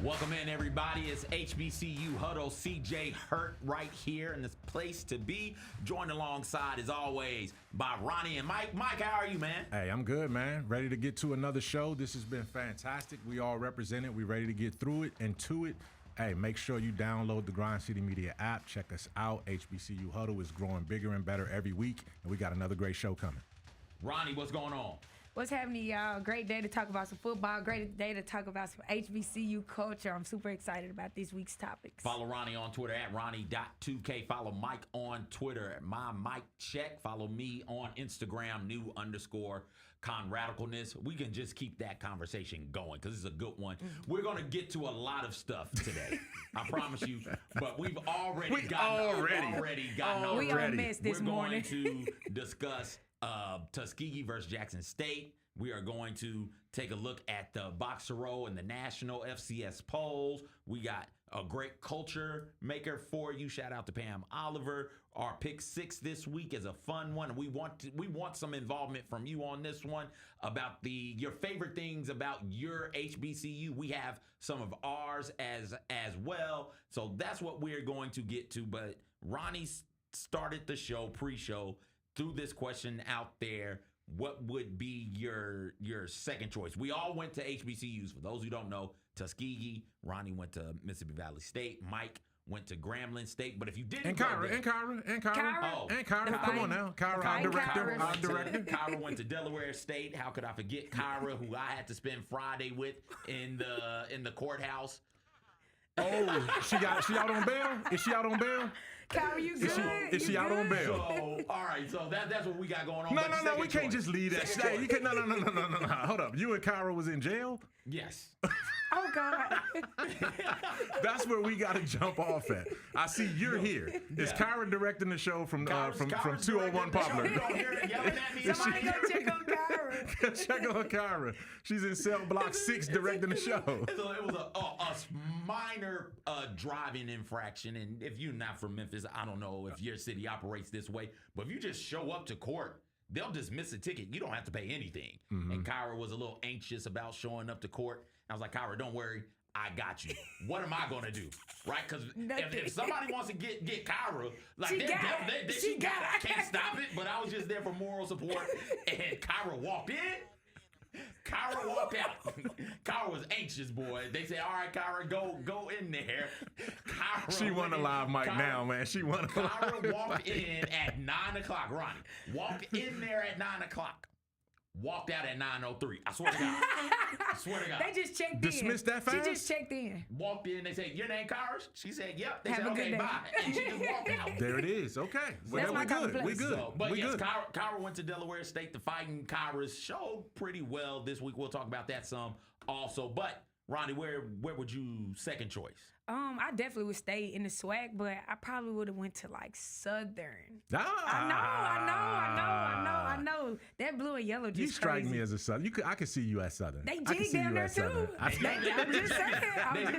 Welcome in, everybody. It's HBCU Huddle. CJ Hurt right here in this place to be. Joined alongside, as always, by Ronnie and Mike. Mike, how are you, man? Hey, I'm good, man. Ready to get to another show. This has been fantastic. We all represented. We ready to get through it and to it. Hey, make sure you download the Grind City Media app. Check us out. HBCU Huddle is growing bigger and better every week, and we got another great show coming. Ronnie, what's going on? What's happening, y'all? Great day to talk about some football. Great day to talk about some HBCU culture. I'm super excited about this week's topics. Follow Ronnie on Twitter at Ronnie.2K. Follow Mike on Twitter at MyMikeCheck. Follow me on Instagram, new_ConRadicalness. We can just keep that conversation going because it's a good one. We're going to get to a lot of stuff today. I promise you. But we've already gotten We on mess this morning. We're going to discuss Tuskegee versus Jackson State. We are going to take a look at the Boxer Roll and the National FCS polls. We got a great culture maker for you. Shout out to Pam Oliver. Our pick 6 this week is a fun one. We want some involvement from you on this one about your favorite things about your HBCU. We have some of ours as well. So that's what we're going to get to. But Ronnie started the show, pre-show, threw this question out there. What would be your second choice? We all went to HBCUs. For those who don't know, Tuskegee. Ronnie went to Mississippi Valley State. Mike went to Grambling State. But if you didn't, Kyra. Come on now, Kyra, our director. Kyra went to Delaware State. How could I forget Kyra, who I had to spend Friday with in the courthouse? Oh, she out on bail? Is she out on bail? Kyra, you good? Is she out on bail? So, all right, so that's what we got going on. No, we can't just leave that. Hey, you can't, no. Hold up. You and Kyra was in jail? Yes. Oh, God. That's where we got to jump off at. I see you're here. Is Kyra directing the show from 201 Poplar? You don't hear her yelling at me. Somebody go check on Kyra. Check on Kyra. She's in cell block 6 directing the show. So it was a minor driving infraction. And if you're not from Memphis, I don't know if your city operates this way. But if you just show up to court, they'll dismiss a ticket. You don't have to pay anything. Mm-hmm. And Kyra was a little anxious about showing up to court. I was like, Kyra, don't worry. I got you. What am I going to do? Right? Because if somebody wants to get Kyra, like she got it. I can't stop it. But I was just there for moral support. And Kyra walked in. Kyra walked out. Kyra was anxious, boy. They said, all right, Kyra, go in there. She won a live mic now, man. She won a live. Kyra walked in at 9 o'clock. Ronnie walked in there at 9 o'clock. Walked out at 9:03. I swear to God. They just checked in. Dismissed that fast? She just checked in. Walked in. They said, your name Kyra? She said, yep. They Have said, a good okay, day. bye. And she just walked out. There it is. Okay. That's my kind of place. We good. Kyra went to Delaware State. The Fighting Kyras showed pretty well this week. We'll talk about that some also. But Ronnie, where would you second choice? I definitely would stay in the SWAC, but I probably would have went to like Southern. I know. That blue and yellow just You strike crazy. me as a Southern. I could see you at Southern. They jig down there too. I'm just saying. They be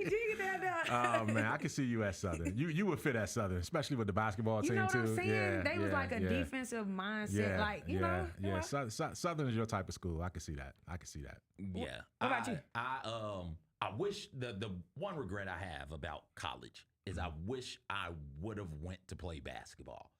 jigging down there. Oh man, I could see you at Southern. You would fit at Southern, especially with the basketball team You know what too. I'm saying? Yeah, they was like a defensive mindset, you know. Yeah. Southern is your type of school. I could see that. Yeah. What about you? I wish the one regret I have about college is I wish I would have went to play basketball.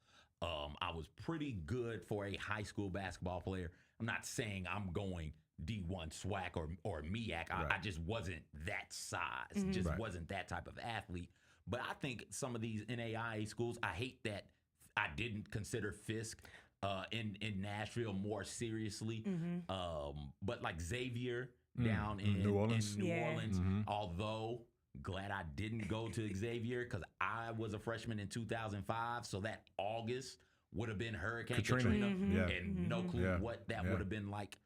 I was pretty good for a high school basketball player. I'm not saying I'm going D1 SWAC or MEAC. I just wasn't that size. Just wasn't that type of athlete. But I think some of these NAIA schools, I hate that I didn't consider Fisk in Nashville more seriously. But like Xavier down in New Orleans, although glad I didn't go to Xavier because I was a freshman in 2005, so that August would have been Hurricane Katrina, and no clue what that would have been like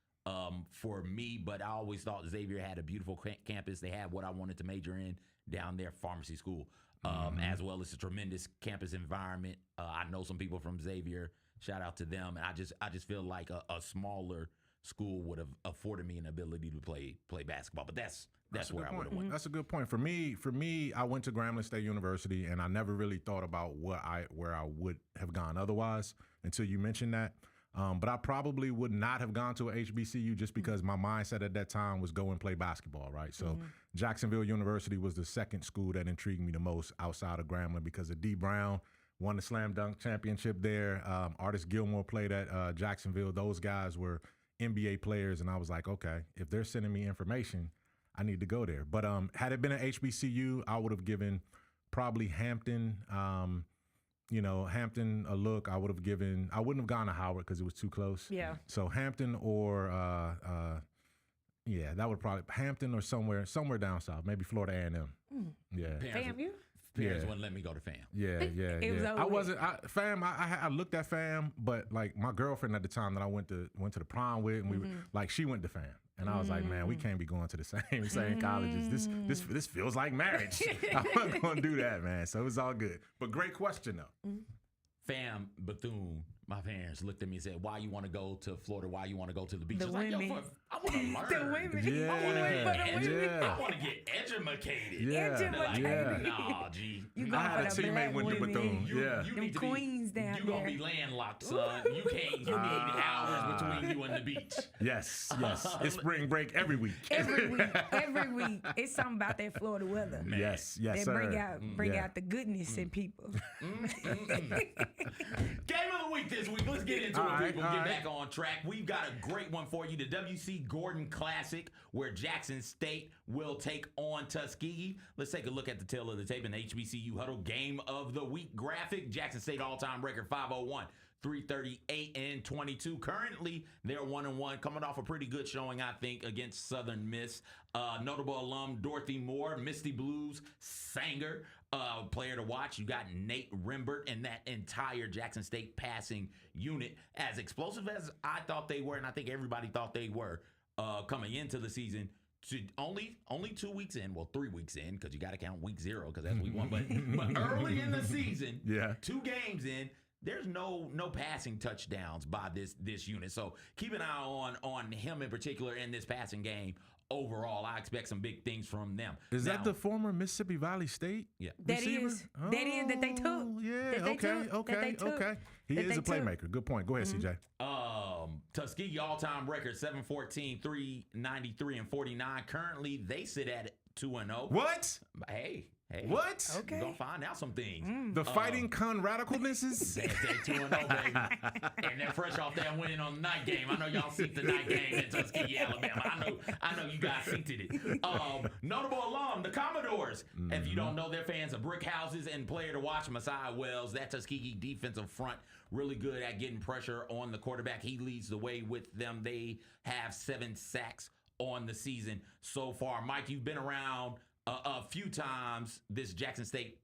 for me. But I always thought Xavier had a beautiful campus. They had what I wanted to major in down there, pharmacy school, as well as a tremendous campus environment. I know some people from Xavier. Shout out to them. And I just feel like a smaller school would have afforded me an ability to play basketball. But that's where I would have went. That's a good point. For me, I went to Grambling State University, and I never really thought about where I would have gone otherwise until you mentioned that. But I probably would not have gone to a HBCU just because my mindset at that time was go and play basketball, right? So Jacksonville University was the second school that intrigued me the most outside of Grambling because of D. Brown won the slam dunk championship there. Artis Gilmore played at Jacksonville. Those guys were NBA players, and I was like, okay, if they're sending me information, I need to go there. But had it been an HBCU, I would have given probably Hampton, Hampton a look. I wouldn't have gone to Howard because it was too close. Yeah. So Hampton or, that would probably, Hampton or somewhere down south, maybe Florida A&M. Yeah. Parents wouldn't let me go to FAM. Yeah. I looked at FAM, but like my girlfriend at the time that I went to the prom with, and we were like, she went to FAM. And I was like, man, we can't be going to the same colleges. This feels like marriage. I'm not going to do that, man. So it was all good. But great question, though. FAM, Bethune, my parents looked at me and said, why you want to go to Florida? Why you want to go to the beach? The I was like, women. I want to learn. The women. Yeah. I want to get edumacated. Yeah. Edumacated. Nah, G. You I going had a for the teammate black went to women. Bethune. Yeah. You Them need to queens down You gonna there. be landlocked, son. You need hours between you and the beach. Yes. It's spring break every week. Every week. It's something about that Florida weather. Man. Yes, They sir. bring out the goodness in people. Game of the week this week. Let's get into it, people. Get back on track. We've got a great one for you. The W.C. Gordon Classic, where Jackson State will take on Tuskegee. Let's take a look at the tail of the tape in the HBCU Huddle Game of the Week graphic. Jackson State all-time record 501. 338 and 22. Currently, they're 1-1, coming off a pretty good showing, I think, against Southern Miss. Notable alum Dorothy Moore, Misty Blues Sanger, player to watch. You got Nate Rimbert and that entire Jackson State passing unit, as explosive as I thought they were, and I think everybody thought they were coming into the season. To only 2 weeks in, well, 3 weeks in, because you got to count week 0 because that's week 1. But early in the season, 2 games in. There's no passing touchdowns by this unit. So keep an eye on him in particular in this passing game. Overall, I expect some big things from them. Is that the former Mississippi Valley State? Yeah. Receiver? That is that they took. Yeah, okay. He is a playmaker. Good point. Go ahead, CJ. Tuskegee all-time record 714, 393, and 49. Currently, they sit at 2-0. What? Hey. What? Okay. We're going to find out some things. The fighting con-radicalnesses? They're 2-0, baby. And they're fresh off that win on the night game. I know y'all seen the night game in Tuskegee, Alabama. I know you guys seen it. Notable alum, the Commodores. If you don't know, they're fans of brick houses, and player to watch, Messiah Wells. That Tuskegee defensive front, really good at getting pressure on the quarterback. He leads the way with them. They have 7 sacks on the season so far. Mike, you've been around a few times this Jackson State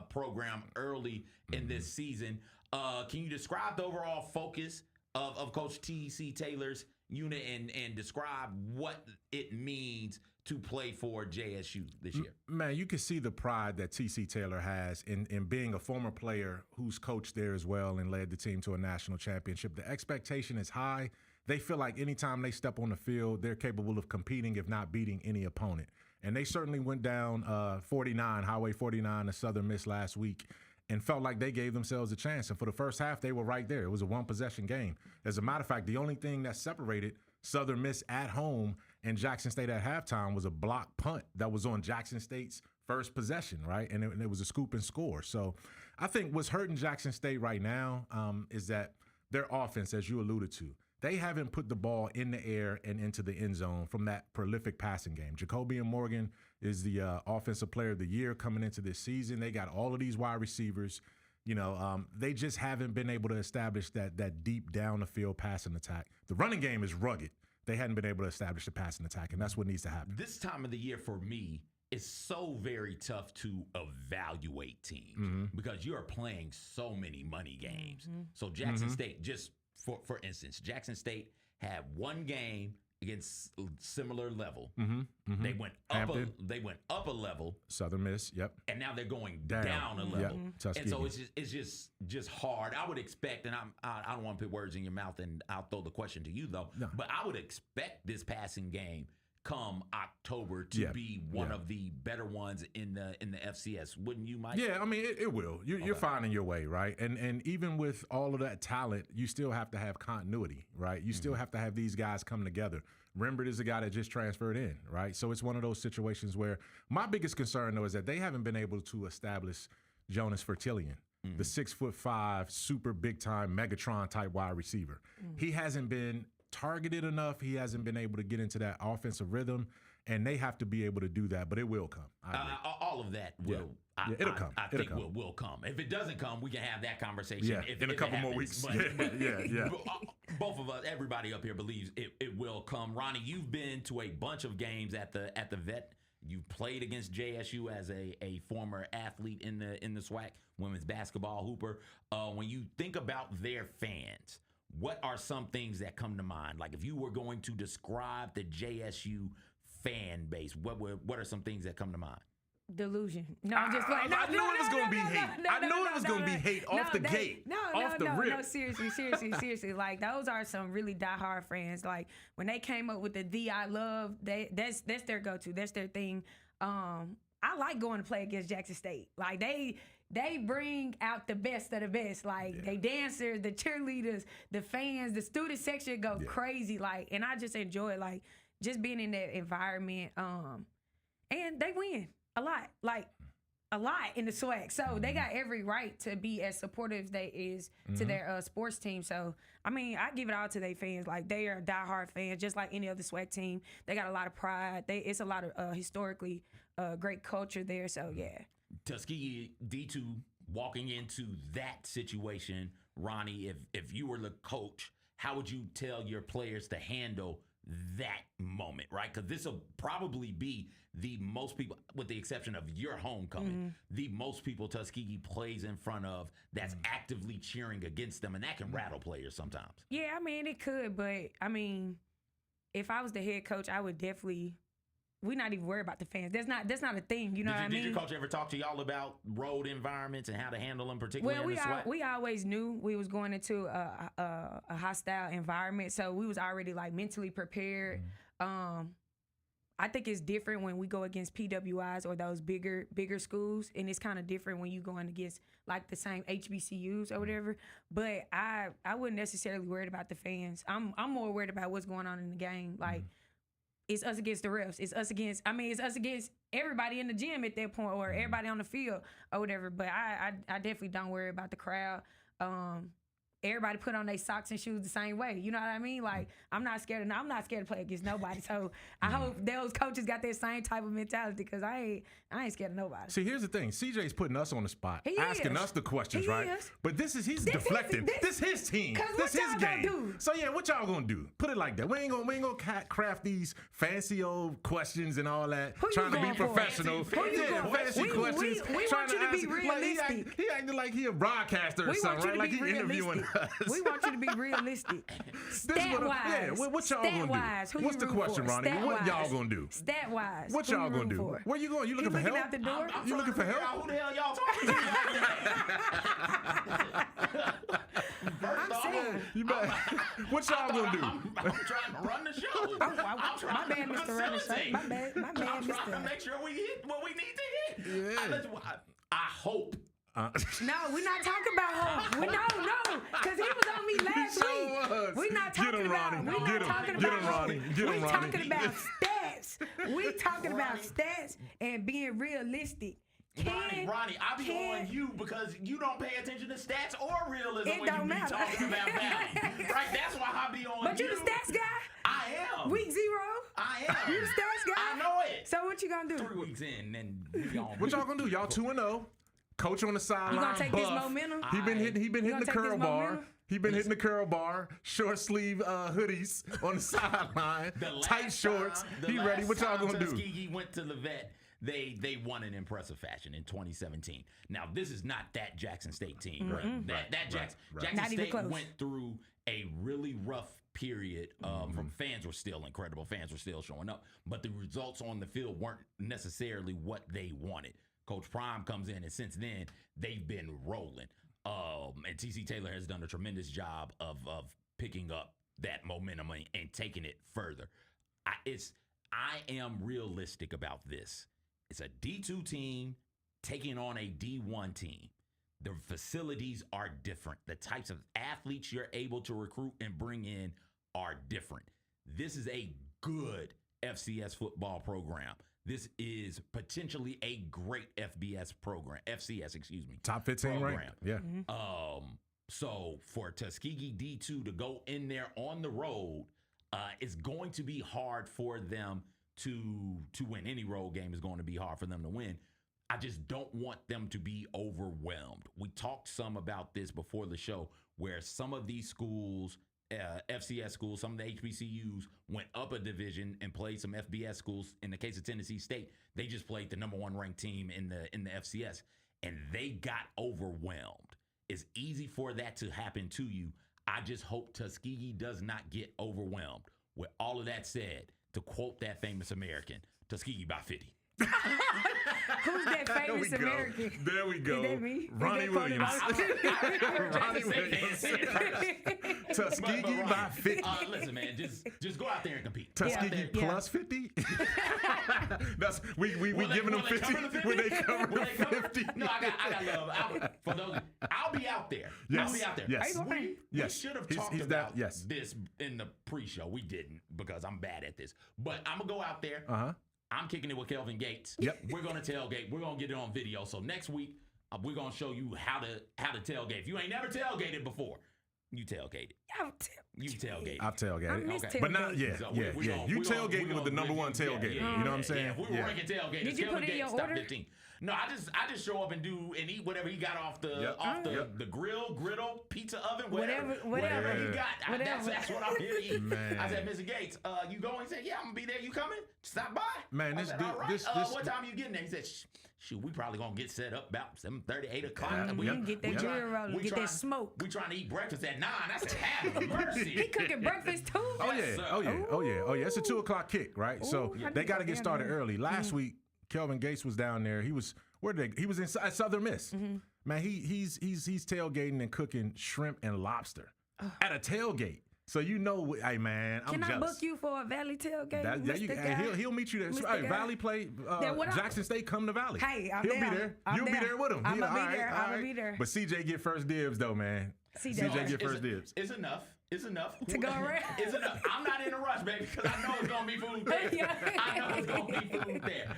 program early in this season. Can you describe the overall focus of Coach T.C. Taylor's unit and describe what it means to play for JSU this year? Man, you can see the pride that T.C. Taylor has in being a former player who's coached there as well and led the team to a national championship. The expectation is high. They feel like anytime they step on the field, they're capable of competing, if not beating any opponent. And they certainly went down Highway 49 to Southern Miss last week and felt like they gave themselves a chance. And for the first half, they were right there. It was a one-possession game. As a matter of fact, the only thing that separated Southern Miss at home and Jackson State at halftime was a block punt that was on Jackson State's first possession, right? And it was a scoop and score. So I think what's hurting Jackson State right now is that their offense, as you alluded to, they haven't put the ball in the air and into the end zone from that prolific passing game. Jacobian Morgan is the offensive player of the year coming into this season. They got all of these wide receivers. They just haven't been able to establish that deep down the field passing attack. The running game is rugged. They hadn't been able to establish the passing attack, and that's what needs to happen. This time of the year for me is so very tough to evaluate teams because you are playing so many money games. So Jackson State, just for instance, Jackson State had one game against similar level. They went up a level. Southern Miss, yep. And now they're going down a level. Yep. And so it's just hard. I would expect, and I don't want to put words in your mouth, and I'll throw the question to you though. No. But I would expect this passing game come October to be one of the better ones in the FCS, wouldn't you, Mike? Yeah, I mean, it will. You're finding your way, right? And even with all of that talent, you still have to have continuity, right? You still have to have these guys come together. Rembert is a guy that just transferred in, right? So it's one of those situations where my biggest concern, though, is that they haven't been able to establish Jonas Fertillion, the 6'5", super big-time Megatron-type wide receiver. He hasn't been targeted enough. He hasn't been able to get into that offensive rhythm, and they have to be able to do that, but it will come. All of that will. Yeah. It'll come. I think will come. If it doesn't come, we can have that conversation. Yeah, in a couple more weeks. Yeah. Both of us, everybody up here believes it will come. Ronnie, you've been to a bunch of games at the Vet. You played against JSU as a former athlete in the SWAC, women's basketball hooper. When you think about their fans, what are some things that come to mind? Like if you were going to describe the JSU fan base, what are some things that come to mind? Delusion. No, I'm just playing. I knew it was going to be hate. I knew it was going to be hate off the gate. Off the rip. No, seriously. Like those are some really diehard fans. Like when they came up with the I love, that's their go-to. That's their thing. I like going to play against Jackson State. Like they bring out the best of the best. Like they dancers, the cheerleaders, the fans, the student section go crazy. Like, and I just enjoy like just being in that environment. And they win a lot in the SWAC. So they got every right to be as supportive as they is to their sports team. So, I mean, I give it all to their fans. Like, they are diehard fans, just like any other SWAC team. They got a lot of pride. It's a lot of historically great culture there. So, yeah. Tuskegee D2 walking into that situation, Ronnie, if you were the coach, how would you tell your players to handle that moment, right? Because this will probably be the most people, with the exception of your homecoming, the most people Tuskegee plays in front of that's actively cheering against them, and that can rattle players sometimes. Yeah, I mean, it could, but, I mean, if I was the head coach, I would definitely... We're not even worried about the fans. That's not a thing. You know what I mean? Did your coach ever talk to y'all about road environments and how to handle them, particularly in the SWAC? We always knew we was going into a hostile environment, so we was already like mentally prepared. I think it's different when we go against PWIs or those bigger schools, and it's kind of different when you going against like the same HBCUs or whatever. But I wouldn't necessarily worried about the fans. I'm more worried about what's going on in the game, like. It's us against the refs. It's us against everybody in the gym at that point, or everybody on the field or whatever. But I definitely don't worry about the crowd. Everybody put on their socks and shoes the same way. You know what I mean? Like, I'm not scared to play against nobody. So I hope those coaches got that same type of mentality, because I ain't scared of nobody. See, here's the thing. CJ's putting us on the spot, asking us the questions, He right? is. But he's deflecting. This his team. This his game. Do? So yeah, what y'all gonna do? Put it like that. We ain't gonna craft these fancy old questions and all that. Trying to be professional. Fancy questions. We want you to be realistic. He acting like he a broadcaster or something, right? Like he interviewing us. We want you to be realistic. Stat-wise. What y'all gonna do? What's the question, Ronnie? What y'all gonna do? Stat-wise. What y'all gonna do? Where you going? You looking for help? Out the door? You looking for help? Who the hell y'all talking to? What y'all gonna do? I'm trying to run the show. My man, Mr. Run the Show. My man, I'm trying to make sure we hit what we need to hit. Yeah. I hope. No, we're not talking about hope. No, because he was on me last week. We're not talking about. We're not talking about Ronnie. We're talking about stats. We're talking about stats and being realistic. Ronnie, I be on you because you don't pay attention to stats or realism when you be talking about value. Right? That's why I be on you. But you the stats guy? I am. Week 0? I am. You the stats guy? I know it. So what you gonna do? 3 weeks in, then we on. What y'all gonna do? Y'all 2-0. Coach on the sideline. You gonna take this momentum? He been hitting the curl bar. He been hitting the curl bar. Short sleeve hoodies on the sideline. Tight shorts. He ready. What y'all gonna do? Tuskegee went to the Vet. They won in impressive fashion in 2017. Now this is not that Jackson State team. Right? Jackson State went through a really rough period. From fans were still incredible. Fans were still showing up, but the results on the field weren't necessarily what they wanted. Coach Prime comes in, and since then they've been rolling. And TC Taylor has done a tremendous job of picking up that momentum and taking it further. I am realistic about this. It's a D2 team taking on a D1 team. The facilities are different. The types of athletes you're able to recruit and bring in are different. This is a good FCS football program. This is potentially a great FCS, excuse me. Top 15 program. ranked. Yeah. So for Tuskegee D2 to go in there on the road, it's going to be hard for them to win. Any road game is going to be hard for them to win. I just don't want them to be overwhelmed. We talked some about this before the show, where some of these schools, FCS schools, some of the HBCUs went up a division and played some FBS schools. In the case of Tennessee State, they just played the number 1 ranked team in the FCS, and they got overwhelmed. It's easy for that to happen to you. I just hope Tuskegee does not get overwhelmed. With all of that said, to quote that famous American, Tuskegee by 50. Who's that famous American? There we go. Is that me? Ronnie Williams. Ronnie Williams. Tuskegee by 50. Listen, man, just go out there and compete. Tuskegee plus 50? That's we giving them 50 when they cover 50. No, I got love. For those, I'll be out there. Yes. I'll be out there. Yes. We should have talked He's about yes. this in the pre-show. We didn't, because I'm bad at this. But I'm gonna go out there. I'm kicking it with Kelvin Gates. Yep. We're gonna tailgate. We're gonna get it on video. So next week, we're gonna show you how to tailgate. If you ain't never tailgated before, you tailgated. You tailgated. I've tailgated. Okay. But not, yeah. You tailgating with the number 1 tailgater. You know what I'm saying? Yeah, we were ranking tailgaters. Did you put it in your order? 15. No, I just show up and eat whatever he got off the the griddle, pizza oven, whatever he got. That's what I'm here to eat. Man. I said, Mr. Gates, you going? He said, yeah, I'm gonna be there. You coming? Stop by. Man, I this said, dude, all right. this what time are you getting there? He said, shoot, we probably gonna get set up about 7:30, 8 o'clock. Get that grill rolling, get that smoke. We trying to eat breakfast at 9. I said, have mercy. He cooking breakfast too. Oh yeah. It's a 2:00 kick, right? So they got to get started early. Last week, Kelvin Gates was down there. He was He was in Southern Miss. Man, he's tailgating and cooking shrimp and lobster at a tailgate. So hey man, I'm Can jealous. I book you for a Valley tailgate? He'll meet you there. Hey, Valley play Jackson State. Come to Valley. Hey, he'll be there. You'll be there with him. I'm gonna be there. But CJ get first dibs though, man. CJ get first dibs. It's enough. To go around. It's enough. I'm not in a rush, baby, because I know it's gonna be food there. I know it's gonna be food there.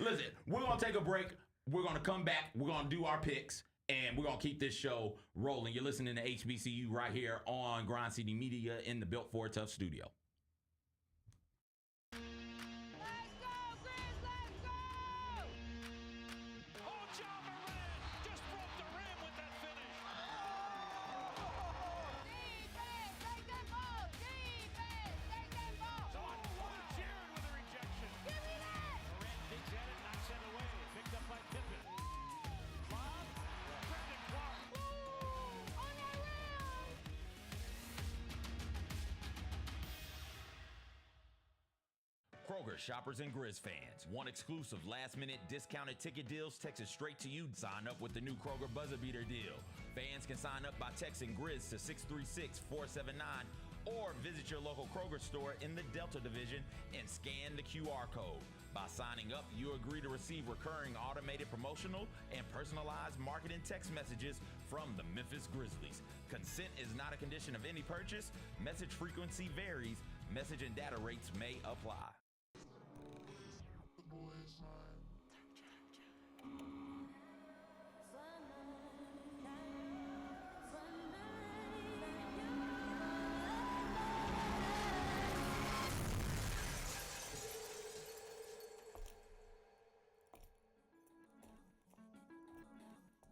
Listen, we're gonna take a break. We're gonna come back. We're gonna do our picks. And we're going to keep this show rolling. You're listening to HBCU right here on Grind City Media in the Built for Tough studio. Let's go, Grizz, let's go! Oh, John Moran just broke the rim with that finish. Defense, take that ball! Defense, take that ball! So on one, Jared with a rejection. Give me that! Moran digs at it, knocks it away. Picked up by Pippen. Kroger shoppers and Grizz fans. Want exclusive last-minute discounted ticket deals texted straight to you? Sign up with the new Kroger Buzzer Beater deal. Fans can sign up by texting Grizz to 636-479 or visit your local Kroger store in the Delta Division and scan the QR code. By signing up, you agree to receive recurring automated promotional and personalized marketing text messages from the Memphis Grizzlies. Consent is not a condition of any purchase. Message frequency varies. Message and data rates may apply.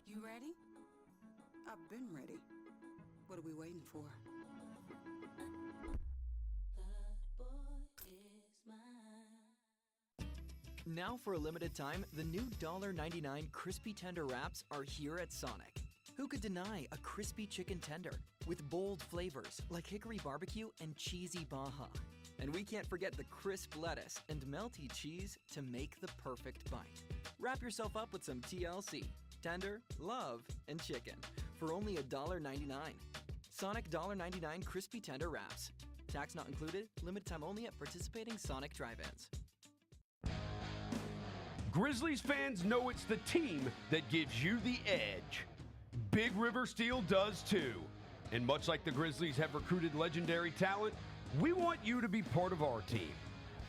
You ready? I've been ready. What are we waiting for? Now for a limited time, the new $1.99 crispy tender wraps are here at Sonic. Who could deny a crispy chicken tender with bold flavors like hickory barbecue and cheesy Baja? And we can't forget the crisp lettuce and melty cheese to make the perfect bite. Wrap yourself up with some TLC, tender, love, and chicken for only $1.99. Sonic $1.99 crispy tender wraps. Tax not included. Limited time only at participating Sonic drive-ins. Grizzlies fans know it's the team that gives you the edge. Big River Steel does too. And much like the Grizzlies have recruited legendary talent, we want you to be part of our team.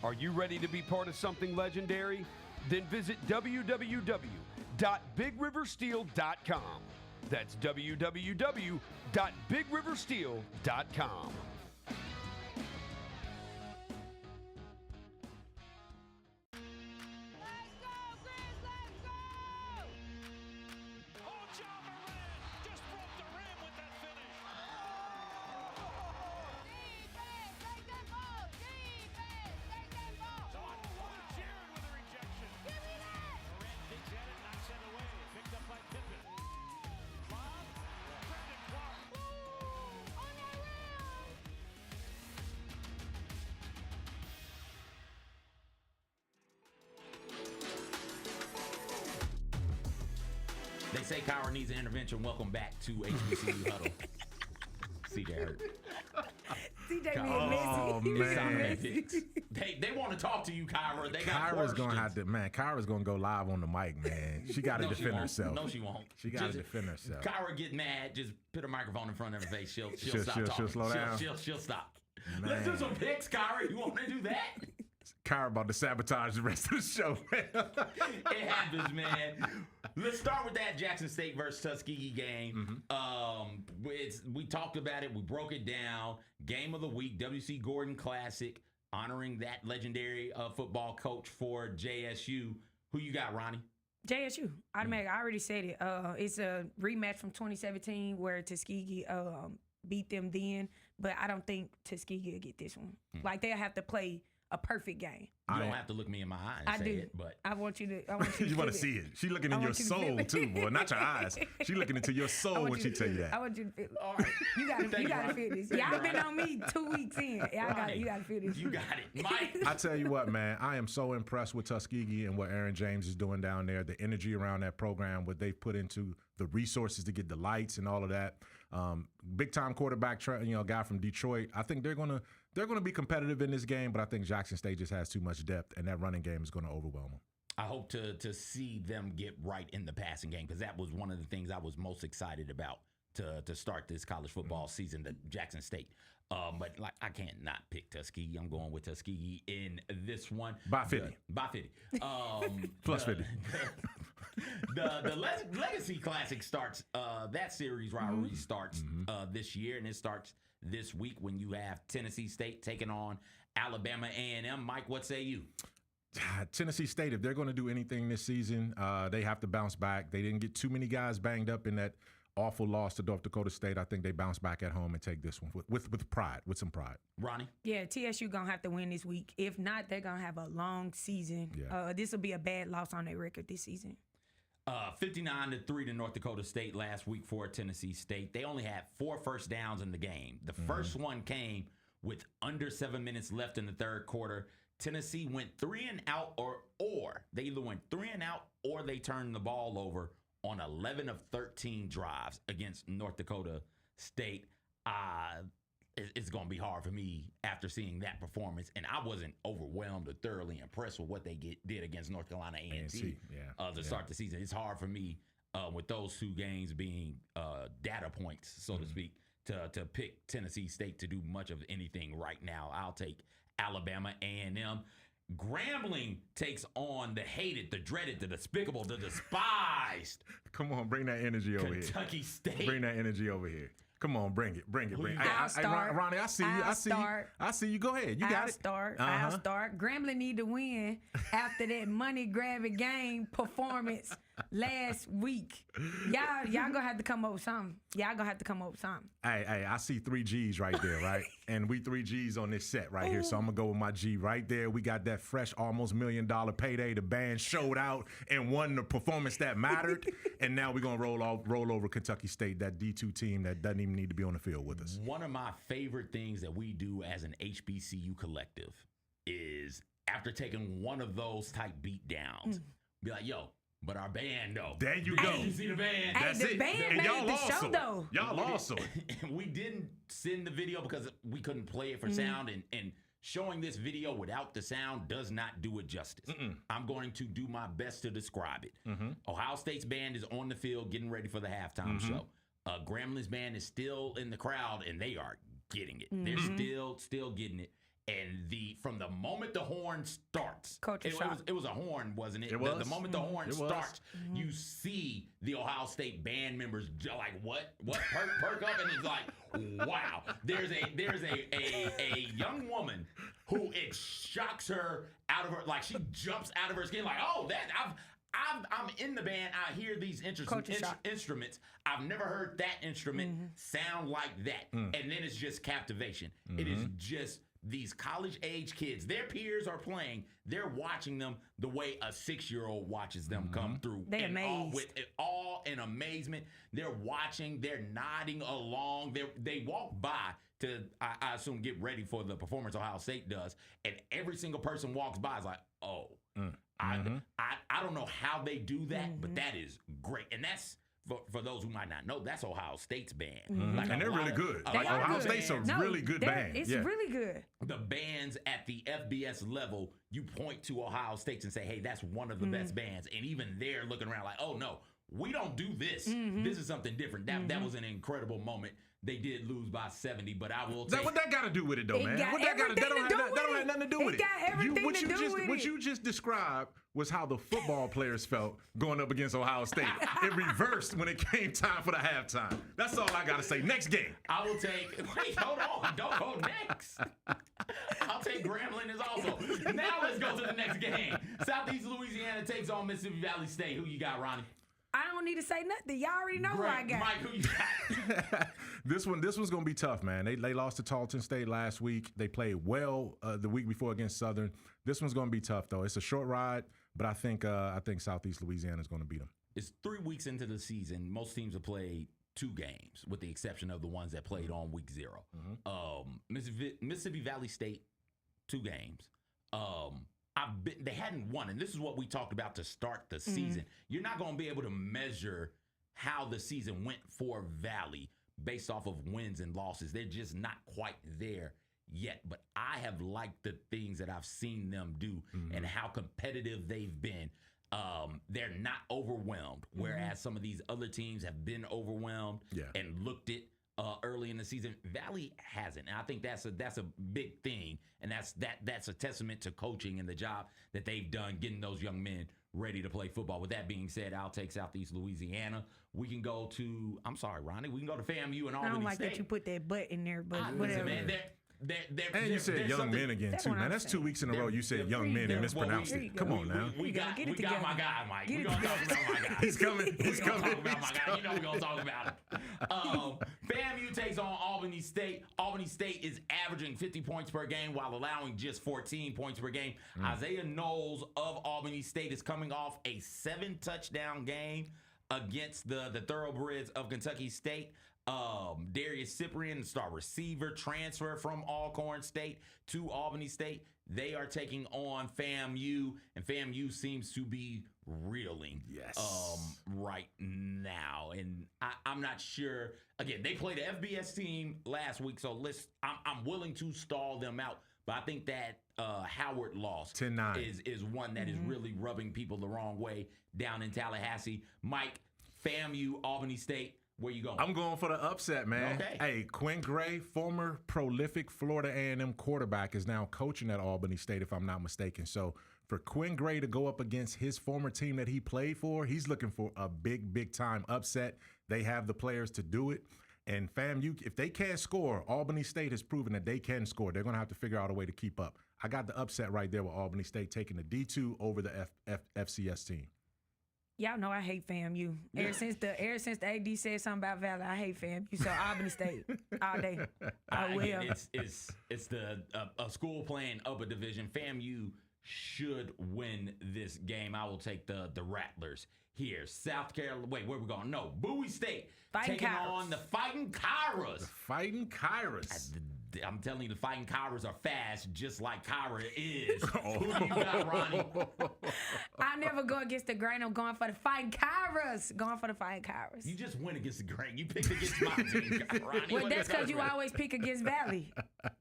Are you ready to be part of something legendary? Then visit www.bigriversteel.com. That's www.bigriversteel.com. Let's go, Grizz, let's go! Oh, John Moran just broke the rim with that finish. Defense, take that ball! Defense, take that ball! So I don't want Jared with a rejection. Give me that! Moran digs at it, knocks it away. Picked up by Pippen. Bob, Brandon Clark. Oh, On that rim! They say Kyra needs an intervention. Welcome back to HBCU Huddle. CJ hurt. CJ being Oh, messy. man. Simon and Fix. They want to talk to you, Kyra. They got Kyra's gonna questions. have to, man. Kyra's gonna go live on the mic, man. She got to No, she defend won't. herself. No, she won't. She got to Just- defend herself. Kyra get mad, just put a microphone in front of her face. She'll She'll- stop she'll talking. slow down. She'll stop. Let's do Man. some picks, Kyra. You want to do that? Kyra about to sabotage the rest of the show, man. It happens, man. Let's start with that Jackson State versus Tuskegee game. We talked about it. We broke it down. Game of the week, W.C. Gordon Classic, honoring that legendary football coach for JSU. Who you got, Ronnie? JSU, automatic. I already said it. It's a rematch from 2017 where Tuskegee beat them then, but I don't think Tuskegee will get this one. Like they'll have to play a perfect game. You don't have to look me in my eye and I say do. it, but I want you to. I want you to You want to feel see it. She looking in I your want you to feel soul it. too, boy. Not your eyes. She looking into your I soul want when you she to tell you feel it. that. I want you to feel it. all right. You gotta, Thank you gotta Ronnie. feel this. Thank Y'all been Ronnie. on me 2 weeks in. You gotta feel this. You got it, Mike. I tell you what, man, I am so impressed with Tuskegee and what Aaron James is doing down there. The energy around that program, what they've put into the resources to get the lights and all of that. Big time quarterback, guy from Detroit. I think they're gonna be competitive in this game, but I think Jackson State just has too much depth, and that running game is gonna overwhelm them. I hope to see them get right in the passing game, because that was one of the things I was most excited about to start this college football season, the Jackson State. But like I can't not pick Tuskegee. I'm going with Tuskegee in this one. By 50. By 50. Plus 50. The Legacy Classic starts, that series rivalry starts this year, and it starts this week when you have Tennessee State taking on Alabama A&M. Mike, what say you? Tennessee State, if they're going to do anything this season, they have to bounce back. They didn't get too many guys banged up in that awful loss to North Dakota State. I think they bounce back at home and take this one with pride, with some pride. Ronnie? Yeah, TSU gonna have to win this week. If not, they're gonna have a long season. Yeah. This will be a bad loss on their record this season. 59-3 to North Dakota State last week for Tennessee State. They only had 4 first downs in the game. The first one came with under 7 minutes left in the third quarter. Tennessee went 3 and out, or they either went 3 and out or they turned the ball over on 11 of 13 drives against North Dakota State. It's going to be hard for me after seeing that performance, and I wasn't overwhelmed or thoroughly impressed with what they did against North Carolina A&T to start the season. It's hard for me with those 2 games being data points, so to speak, to pick Tennessee State to do much of anything right now. I'll take Alabama A&M. Grambling takes on the hated, the dreaded, the despicable, the despised Come on, bring that energy over here. Kentucky State. Bring that energy over here. Come on, bring it. Who you Hey, got? I'll start. Ronnie, I see you. I'll I see you. start. I see you. Go ahead. You got I'll it. start. Uh-huh. I'll start. Grambling need to win after that money grabbing game performance last week. Y'all gonna have to come up with something. Y'all gonna have to come up with something. Hey, I see 3 G's right there, right? And we 3 G's on this set right here. So I'm going to go with my G right there. We got that fresh, almost $1 million payday. The band showed out and won the performance that mattered. And now we're going to roll over Kentucky State, that D2 team that doesn't even need to be on the field with us. One of my favorite things that we do as an HBCU collective is after taking one of those type beat downs, be like, yo, but our band, though. There you Did go. you see the band? Hey, That's the it. band And made y'all the lost show, some. though. Y'all lost some. We didn't send the video because we couldn't play it for sound, and showing this video without the sound does not do it justice. I'm going to do my best to describe it. Ohio State's band is on the field getting ready for the halftime show. Gramblin's band is still in the crowd, and they are getting it. They're still getting it. And from the moment the horn starts, it was a horn, wasn't it? It was. The moment the horn It was. starts, you see the Ohio State band members like what perk up, and it's like, wow. There's a young woman who it shocks her out of her, like she jumps out of her skin, like, oh, I'm in the band. I hear these instruments. I've never heard that instrument sound like that. And then it's just captivation. It is just these college-age kids. Their peers are playing. They're watching them the way a 6-year-old watches them come through. They're amazed. With all in amazement. They're watching. They're nodding along. They walk by to, I assume, get ready for the performance Ohio State does. And every single person walks by is like, oh, I don't know how they do that, but that is great. And that's, for those who might not know, that's Ohio State's band. Like, And they're really good. They are Ohio good. State's a really good band. It's really good. The bands at the FBS level, you point to Ohio State and say, hey, that's one of the best bands. And even they're looking around like, oh, no, we don't do this. This is something different. That was an incredible moment. They did lose by 70, but I will take... What that got to do with it, though, It man? got What that got to everything do? to do That with don't it. have nothing to do with It it. got everything to do with What it. you just described was how the football players felt going up against Ohio State. It reversed when it came time for the halftime. That's all I got to say. Next game. I will take... Wait, hold on. Don't go next. I'll take Grambling as also. Now let's go to the next game. Southeast Louisiana takes on Mississippi Valley State. Who you got, Ronnie? I don't need to say nothing. Y'all already know who I got. Mike, who you got? This one's gonna be tough, man. They lost to Tarleton State last week. They played well the week before against Southern. This one's gonna be tough though. It's a short ride, but I think Southeast Louisiana is gonna beat them. It's 3 weeks into the season. Most teams have played 2 games, with the exception of the ones that played on week 0. Mississippi Valley State, 2 games. They hadn't won, and this is what we talked about to start the season. You're not going to be able to measure how the season went for Valley based off of wins and losses. They're just not quite there yet, but I have liked the things that I've seen them do and how competitive they've been. They're not overwhelmed, whereas some of these other teams have been overwhelmed and looked it early in the season. Valley hasn't, and I think that's a big thing, and that's a testament to coaching and the job that they've done getting those young men ready to play football. With that being said, I'll take Southeast Louisiana. We can go to, I'm sorry, Ronnie, we can go to FAMU and Albany State. I don't like that you put that butt in there, but whatever. Man, And you said young men again too, man. That's 2 weeks in a row you said young men and mispronounced it. Come on now. We got my guy, Mike. We're gonna talk about my guy. He's coming. He's coming. Talk about my guy. You know we're gonna talk about him. FAMU takes on Albany State. Albany State is averaging 50 points per game while allowing just 14 points per game. Isaiah Knowles of Albany State is coming off a 7-touchdown game against the Thoroughbreds of Kentucky State. Darius Cyprian, star receiver, transfer from Alcorn State to Albany State. They are taking on FAMU, and FAMU seems to be reeling right now. And I'm not sure. Again, they played the FBS team last week, so I'm willing to stall them out. But I think that Howard loss 10-9 is one that is really rubbing people the wrong way down in Tallahassee. Mike, FAMU, Albany State. Where you going? I'm going for the upset, man. Okay. Hey, Quinn Gray, former prolific Florida A&M quarterback, is now coaching at Albany State, if I'm not mistaken. So for Quinn Gray to go up against his former team that he played for, he's looking for a big time upset. They have the players to do it. And FAMU, if they can't score, Albany State has proven that they can score. They're going to have to figure out a way to keep up. I got the upset right there with Albany State taking the D2 over the FCS team. Y'all know I hate FAMU. Ever since the AD said something about Valley, I hate FAMU. So Albany State all day. I will. Again, it's a school playing upper division. FAMU should win this game. I will take the Rattlers here. South Carolina. Wait, where we going? No, Bowie State taking on the Fighting Kyras. The Fighting Kyras. I'm telling you, the Fighting Kyras are fast, just like Kyra is. Who you got, Ronnie? I never go against the grain. I'm going for the Fighting Kyras. Going for the Fighting Kyras. You just went against the grain. You picked against my team, Ronnie. Well, that's because you always pick against Valley.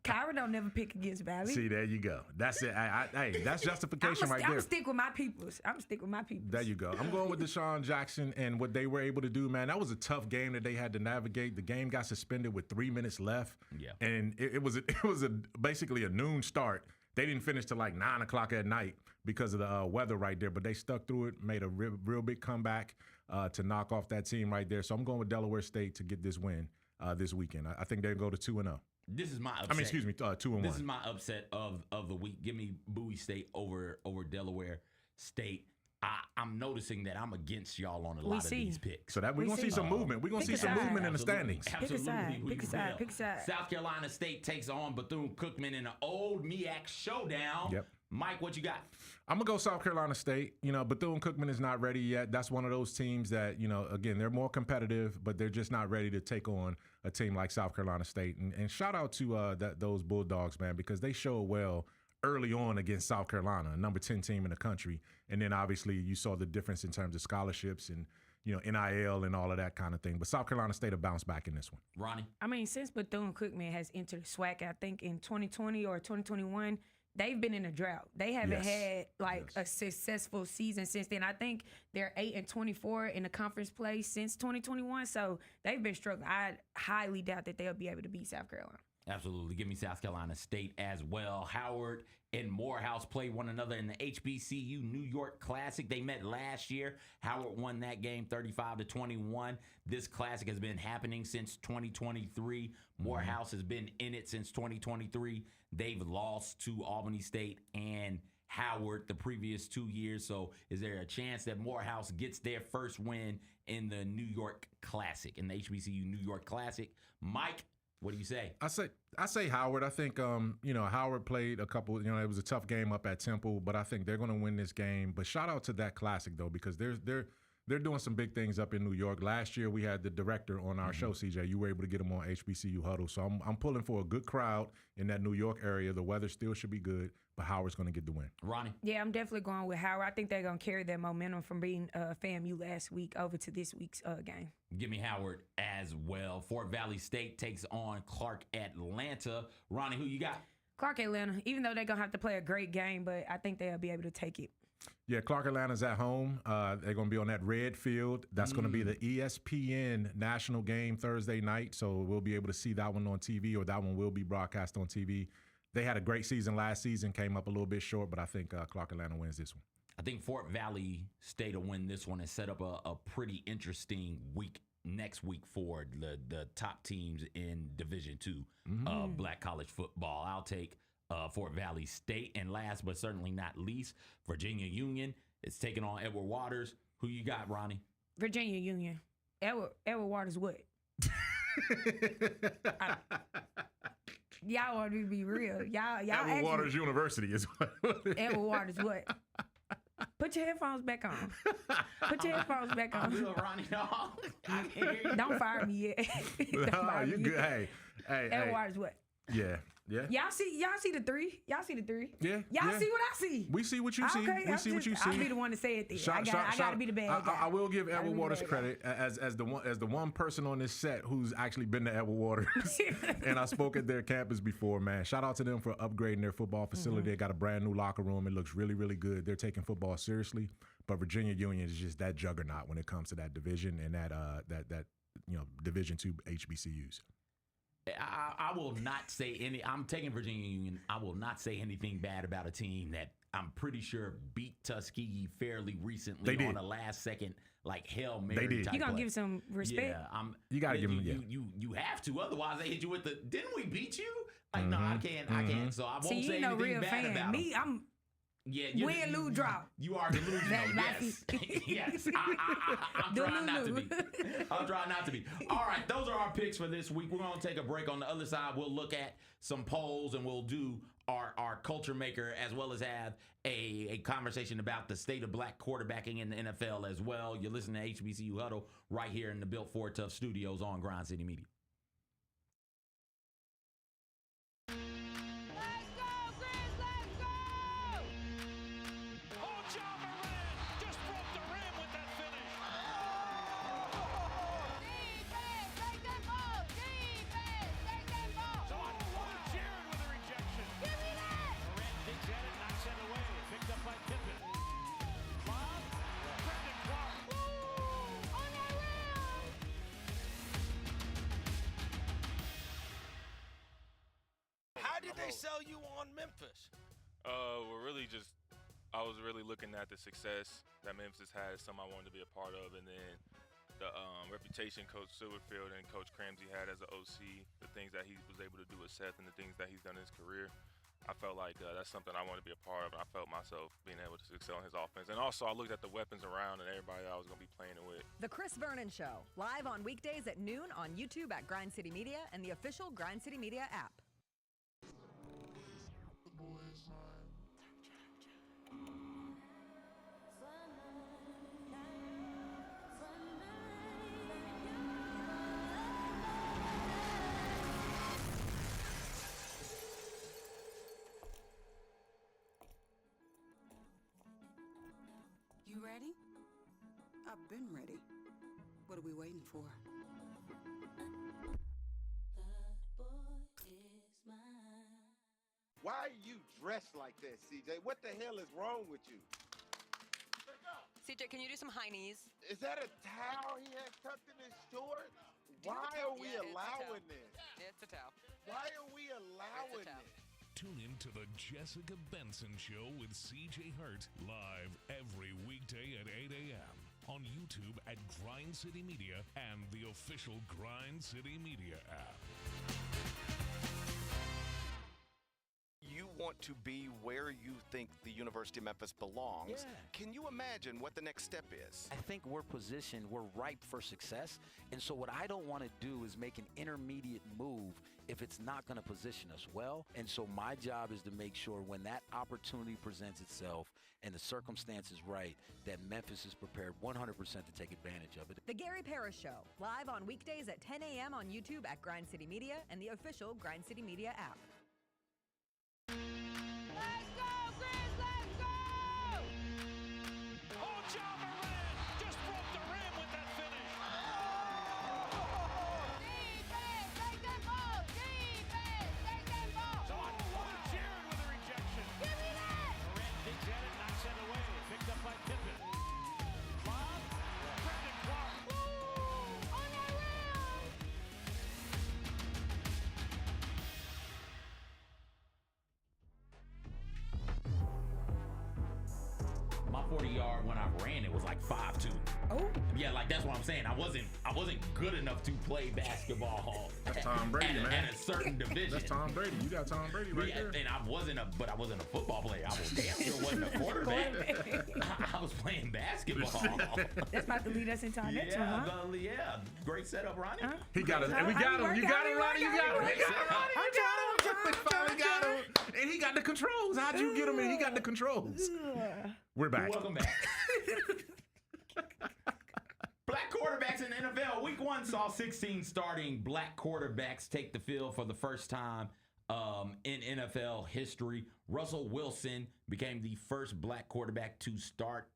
Kyra don't never pick against Valley. See, there you go. That's it. Hey, that's justification right there. I'm stick with my peoples. There you go. I'm going with Deshaun Jackson and what they were able to do, man. That was a tough game that they had to navigate. The game got suspended with 3 minutes left. Yeah. And it was basically a noon start. They didn't finish till like 9 o'clock at night because of the weather right there, but they stuck through it, made a real big comeback to knock off that team right there. So I'm going with Delaware State to get this win this weekend. I think they'll go to 2-0. This is my upset. 2-1. This is my upset of the week. Give me Bowie State over Delaware State. I'm noticing that I'm against y'all on a lot of these picks. So that we're going to see some movement. We're going to see some movement in the standings. Absolutely. Pick a side. South Carolina State takes on Bethune-Cookman in an old MEAC showdown. Yep. Mike, what you got? I'm going to go South Carolina State. Bethune-Cookman is not ready yet. That's one of those teams that, again, they're more competitive, but they're just not ready to take on a team like South Carolina State. And shout out to those Bulldogs, man, because they showed well early on against South Carolina, a number 10 team in the country. And then obviously you saw the difference in terms of scholarships and, NIL and all of that kind of thing. But South Carolina State will bounce back in this one. Ronnie? I mean, since Bethune-Cookman has entered SWAC, I think in 2020 or 2021, they've been in a drought. They haven't had a successful season since then. I think they're 8-24 in the conference play since 2021. So they've been struggling. I highly doubt that they'll be able to beat South Carolina. Absolutely. Give me South Carolina State as well. Howard and Morehouse play one another in the HBCU New York Classic. They met last year. Howard won that game 35-21. This classic has been happening since 2023. Morehouse has been in it since 2023. They've lost to Albany State and Howard the previous 2 years. So is there a chance that Morehouse gets their first win in the New York Classic, in the HBCU New York Classic? Mike, what do you say? I say Howard. I think Howard played a couple. It was a tough game up at Temple, but I think they're going to win this game. But shout out to that classic though, because they're doing some big things up in New York. Last year we had the director on our show, CJ. You were able to get him on HBCU Huddle, so I'm pulling for a good crowd in that New York area. The weather still should be good, but Howard's going to get the win. Ronnie? Yeah, I'm definitely going with Howard. I think they're going to carry their momentum from being FAMU last week over to this week's game. Give me Howard as well. Fort Valley State takes on Clark Atlanta. Ronnie, who you got? Clark Atlanta, even though they're going to have to play a great game, but I think they'll be able to take it. Yeah, Clark Atlanta's at home. They're going to be on that red field. That's going to be the ESPN national game Thursday night, so we'll be able to see that one on TV, or that one will be broadcast on TV. They had a great season last season, came up a little bit short, but I think Clark Atlanta wins this one. I think Fort Valley State will win this one and set up a pretty interesting week next week for the top teams in Division II black college football. I'll take Fort Valley State. And last but certainly not least, Virginia Union is taking on Edward Waters. Who you got, Ronnie? Virginia Union. Edward Waters what? Y'all want me to be real. Y'all Edward Waters University is what. Edward Waters what? Put your headphones back on. Put your headphones back on. Ronnie, no. I can't hear you. Don't fire me yet. You good. Hey. Edward Waters what? Yeah. Y'all see the three? Y'all see the three? Yeah. Y'all see what I see? We see what you see. Okay, we see what you see. I'll be the one to say it then. I got to be the bad guy. I will give Edward Waters credit as the one person on this set who's actually been to Edward Waters. And I spoke at their campus before, man. Shout out to them for upgrading their football facility. They got a brand new locker room. It looks really, really good. They're taking football seriously. But Virginia Union is just that juggernaut when it comes to that division and that Division II HBCUs. I will not say any. I'm taking Virginia Union. I will not say anything bad about a team that I'm pretty sure beat Tuskegee fairly recently on a last second Hail Mary. They did. Type You gonna play. give some respect? Yeah, you gotta give them. You have to. Otherwise, they hit you with the. Didn't we beat you? No, I can't. So I won't say anything real bad fan. about Me, them. I'm. Yeah, Win, lose, draw. You are delusional. Yes. Yes. I'm trying not to be. I'm trying not to be. All right, those are our picks for this week. We're going to take a break. On the other side, we'll look at some polls and we'll do our culture maker, as well as have a conversation about the state of black quarterbacking in the NFL as well. You're listening to HBCU Huddle right here in the Built for Tough studios on Grind City Media. they sell you on Memphis? Well, really just I was really looking at the success that Memphis had, something I wanted to be a part of, and then the reputation Coach Silverfield and Coach Cramsey had as an OC, the things that he was able to do with Seth and the things that he's done in his career. I felt like that's something I wanted to be a part of, and I felt myself being able to excel in his offense. And also, I looked at the weapons around and everybody that I was going to be playing it with. The Chris Vernon Show, live on weekdays at noon on YouTube at Grind City Media and the official Grind City Media app. You ready? I've been ready. What are we waiting for? Why are you dressed like that, CJ? What the hell is wrong with you? CJ, can you do some high knees? Is that a towel he has tucked in his shorts? Why are we allowing this? It's a towel. Why are we allowing this? Tune in to the Jessica Benson Show with CJ Hurt, live every weekday at 8 a.m. on YouTube at Grind City Media and the official Grind City Media app. You want to be where you think the University of Memphis belongs. Yeah. Can you imagine what the next step is? I think we're positioned, we're ripe for success. And so what I don't want to do is make an intermediate move if it's not going to position us well. And so my job is to make sure when that opportunity presents itself and the circumstance is right, that Memphis is prepared 100% to take advantage of it. The Gary Parrish Show, live on weekdays at 10 a.m. on YouTube at Grind City Media and the official Grind City Media app. Let's go, Grizz, let's go! Oh, John Moran just broke the rim with that finish. Defense, take that ball! Defense, take that ball! So I don't want Jared with a rejection. Give me that! Moran digs at it, knocks it away. Picked up by Pippen. Lob, Brandon Clark. Ooh, on that rim! My 40-yard when I ran it was like 5'2". Oh. Yeah, like that's what I'm saying. I wasn't good enough to play basketball. That's Tom Brady, man. At a certain division. That's Tom Brady. You got Tom Brady right there. And I wasn't a football player. I was damn sure wasn't a quarterback. I was playing basketball. That's about to lead us into our next one, huh? Yeah, great setup, Ronnie. He got it. And we got him. You got him, Ronnie. You got him. We got him. And he got the controls. How'd you get him? And he got the controls. We're back. Welcome back. Black quarterbacks in the NFL. Week 1 saw 16 starting black quarterbacks take the field for the first time in NFL history. Russell Wilson became the first black quarterback to start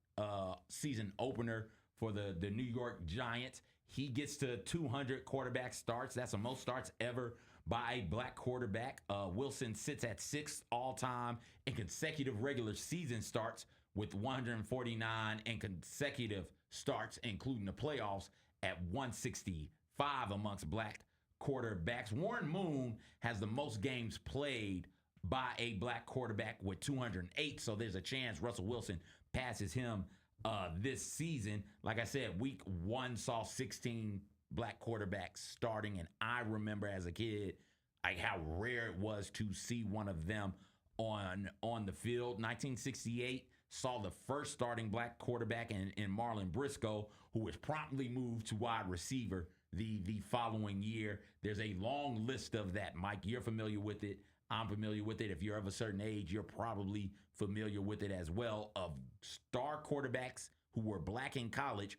season opener for the New York Giants. He gets to 200 quarterback starts. That's the most starts ever by a black quarterback. Wilson sits at 6th all-time in consecutive regular season starts with 149 and consecutive starts, including the playoffs, at 165 amongst black quarterbacks. Warren Moon has the most games played by a black quarterback with 208, so there's a chance Russell Wilson passes him this season. Like I said, week 1 saw 16 black quarterbacks starting, and I remember as a kid like how rare it was to see one of them on the field. 1968 saw the first starting black quarterback in Marlon Briscoe, who was promptly moved to wide receiver the following year. There's a long list of that. Mike, you're familiar with it. I'm familiar with it. If you're of a certain age, you're probably familiar with it as well, of star quarterbacks who were black in college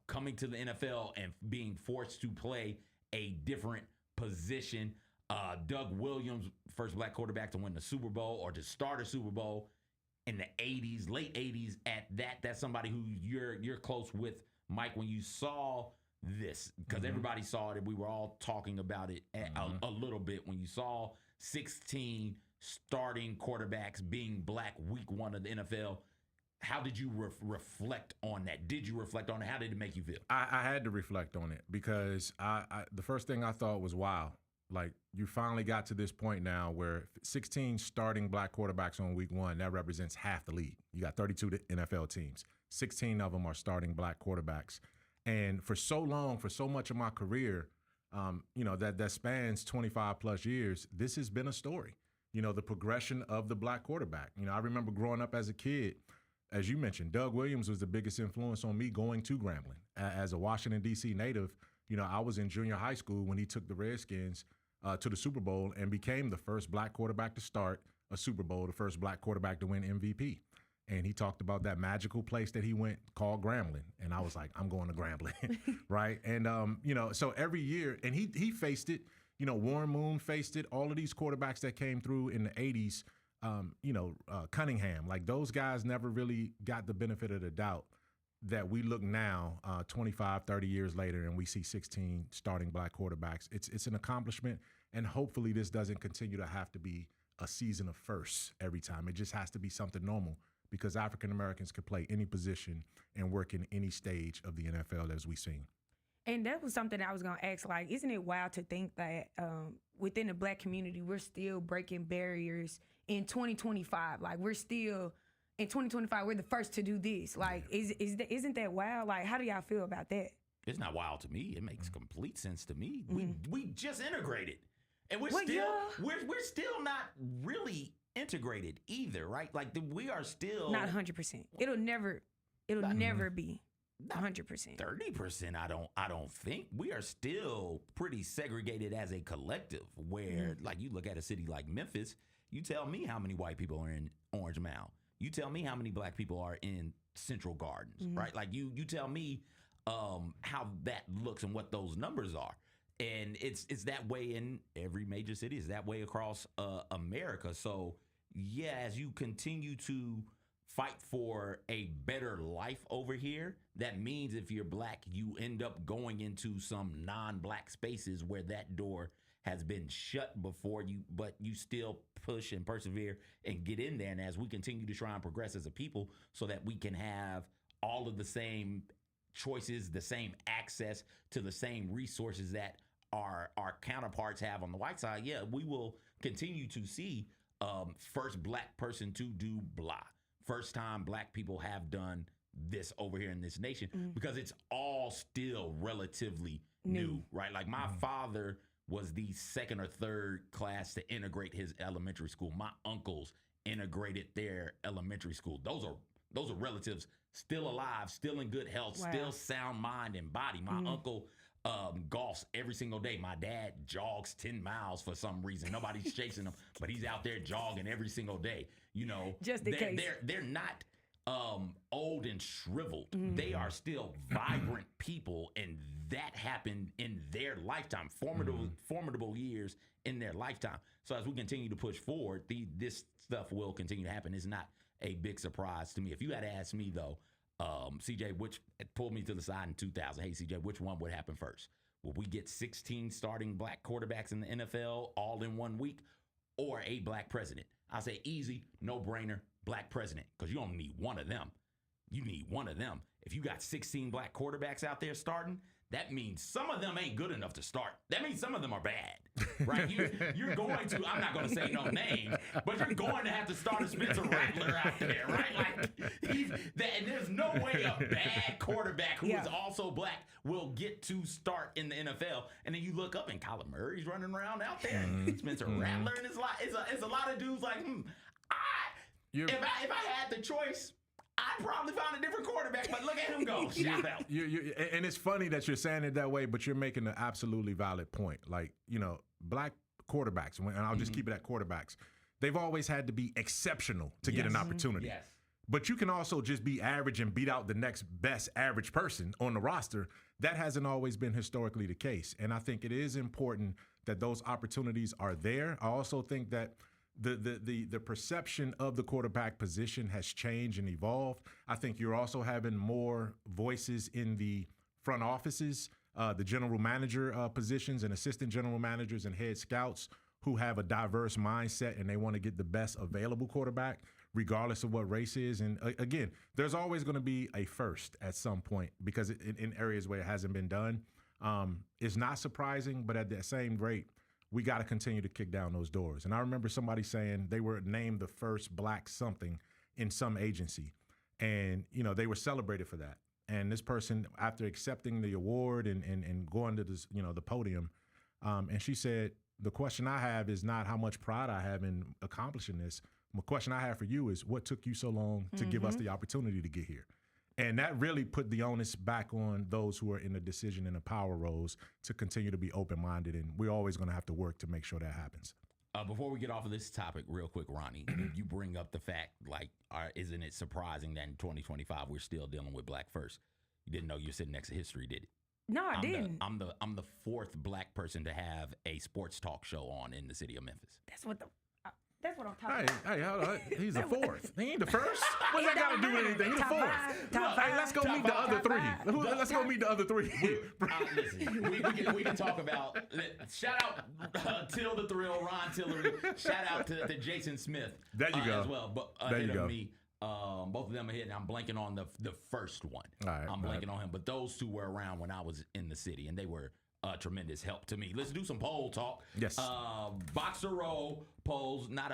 coming to the NFL and being forced to play a different position. Doug Williams, first black quarterback to win the Super Bowl or to start a Super Bowl in the 80s, late 80s at that. That's somebody who you're close with, Mike, when you saw this, because everybody saw it and we were all talking about it a little bit. When you saw 16 starting quarterbacks being black week 1 of the NFL, how did you reflect on that? Did you reflect on it? How did it make you feel? I had to reflect on it because the first thing I thought was, wow, Like, you finally got to this point now where 16 starting black quarterbacks on week 1, that represents half the league. You got 32 NFL teams. 16 of them are starting black quarterbacks. And for so long, for so much of my career, that spans 25 plus years, this has been a story. The progression of the black quarterback. I remember growing up as a kid, as you mentioned, Doug Williams was the biggest influence on me going to Grambling. As a Washington, D.C. native, I was in junior high school when he took the Redskins to the Super Bowl and became the first black quarterback to start a Super Bowl, the first black quarterback to win MVP. And he talked about that magical place that he went called Grambling. And I was like, I'm going to Grambling, right? And, so every year, and he faced it. Warren Moon faced it. All of these quarterbacks that came through in the 80s, Cunningham, like those guys never really got the benefit of the doubt that we look now 25, 30 years later and we see 16 starting black quarterbacks. It's an accomplishment, and hopefully this doesn't continue to have to be a season of firsts every time. It just has to be something normal because African Americans can play any position and work in any stage of the NFL as we've seen. And that was something I was going to ask, like, isn't it wild to think that within the black community, we're still breaking barriers in 2025? Like, we're still, in 2025, we're the first to do this. Like, isn't that wild? Like, how do y'all feel about that? It's not wild to me. It makes complete sense to me. We just integrated. And we're still not really integrated either, right? Like, we are still... Not 100%. It'll never be. 100%. 30%, I don't think. We are still pretty segregated as a collective where, like, you look at a city like Memphis, you tell me how many white people are in Orange Mound. You tell me how many black people are in Central Gardens, right? Like, you tell me how that looks and what those numbers are. And it's that way in every major city. It's that way across America. So, yeah, as you continue to fight for a better life over here, that means if you're black, you end up going into some non-black spaces where that door has been shut before you, but you still push and persevere and get in there. And as we continue to try and progress as a people so that we can have all of the same choices, the same access to the same resources that our counterparts have on the white side, yeah, we will continue to see first black person to do blah. First time black people have done this over here in this nation because it's all still relatively new, right? Like my father was the second or third class to integrate his elementary school. My uncles integrated their elementary school. Those are relatives still alive, still in good health, still sound mind and body. My uncle golfs every single day. My dad jogs 10 miles for some reason. Nobody's chasing him, but he's out there jogging every single day. Just in case. They're not old and shriveled. They are still vibrant people, and that happened in their lifetime, formidable years in their lifetime. So as we continue to push forward, this stuff will continue to happen. It's not a big surprise to me. If you had asked me though, CJ, which pulled me to the side in 2000, hey CJ, which one would happen first? Will we get 16 starting black quarterbacks in the NFL all in 1 week, or a black president? I say easy, no brainer, black president, because you don't need one of them. You need one of them. If you got 16 black quarterbacks out there starting, that means some of them ain't good enough to start. That means some of them are bad, right? You're going to, I'm not going to say no names, but you're going to have to start a Spencer Rattler out there, right? Like, and there's no way a bad quarterback who is also black will get to start in the NFL. And then you look up and Kyler Murray's running around out there. Spencer Rattler, and it's a lot of dudes like, if I had the choice, I'd probably find a different quarterback, but look at him go. Shout out. And it's funny that you're saying it that way, but you're making an absolutely valid point. Like, black quarterbacks, and I'll just keep it at quarterbacks, they've always had to be exceptional to get an opportunity. Yes. But you can also just be average and beat out the next best average person on the roster. That hasn't always been historically the case. And I think it is important that those opportunities are there. I also think that the perception of the quarterback position has changed and evolved. I think you're also having more voices in the front offices, the general manager positions and assistant general managers and head scouts who have a diverse mindset and they want to get the best available quarterback regardless of what race is. And again, there's always going to be a first at some point because in areas where it hasn't been done. It's not surprising, but at the same rate, we got to continue to kick down those doors. And I remember somebody saying they were named the first black something in some agency. And, you know, they were celebrated for that. And this person, after accepting the award and going to this, you know, the podium, and she said, the question I have is not how much pride I have in accomplishing this. The question I have for you is what took you so long to give us the opportunity to get here? And that really put the onus back on those who are in the decision and the power roles to continue to be open-minded. And we're always going to have to work to make sure that happens. Before we get off of this topic real quick, Ronnie, you bring up the fact, like, isn't it surprising that in 2025 we're still dealing with black first? You didn't know you're sitting next to history, did it? No, I didn't. I'm the fourth black person to have a sports talk show on in the city of Memphis. That's what I'm talking about. Hey, hold on. He's the fourth. He ain't the first. What's that got to do with anything? He's the fourth. Hey, let's go meet the other three. Let's go meet the other three. Listen, we can talk about. Shout out Till the Thrill, Ron Tillery. Shout out to Jason Smith. There you go. As well, but ahead of me. Both of them are hitting. I'm blanking on the first one. All right, I'm blanking on him. But those two were around when I was in the city, and they were tremendous help to me. Let's do some poll talk. Yes. Boxer roll polls. Not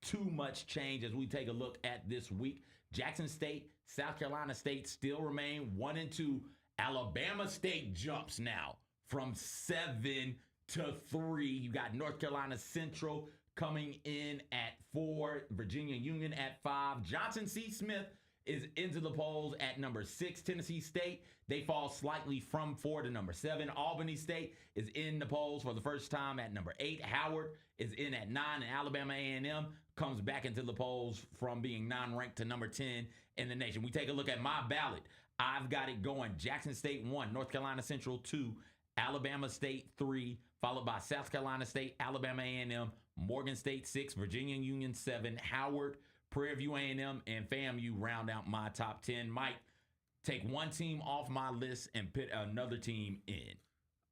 too much change as we take a look at this week. Jackson State, South Carolina State still remain 1 and 2. Alabama State jumps now from 7 to 3. You got North Carolina Central coming in at 4, Virginia Union at 5. Johnson C. Smith is into the polls at number 6. Tennessee State, they fall slightly from 4 to number 7. Albany State is in the polls for the first time at number 8. Howard is in at 9, and Alabama A&M comes back into the polls from being non-ranked to number 10 in the nation. We take a look at my ballot. I've got it going. Jackson State 1, North Carolina Central 2, Alabama State 3, followed by South Carolina State, Alabama A&M, Morgan State 6, Virginia Union 7, Howard, Prairie View A&M, and FAMU round out my top 10. Mike, take one team off my list and put another team in.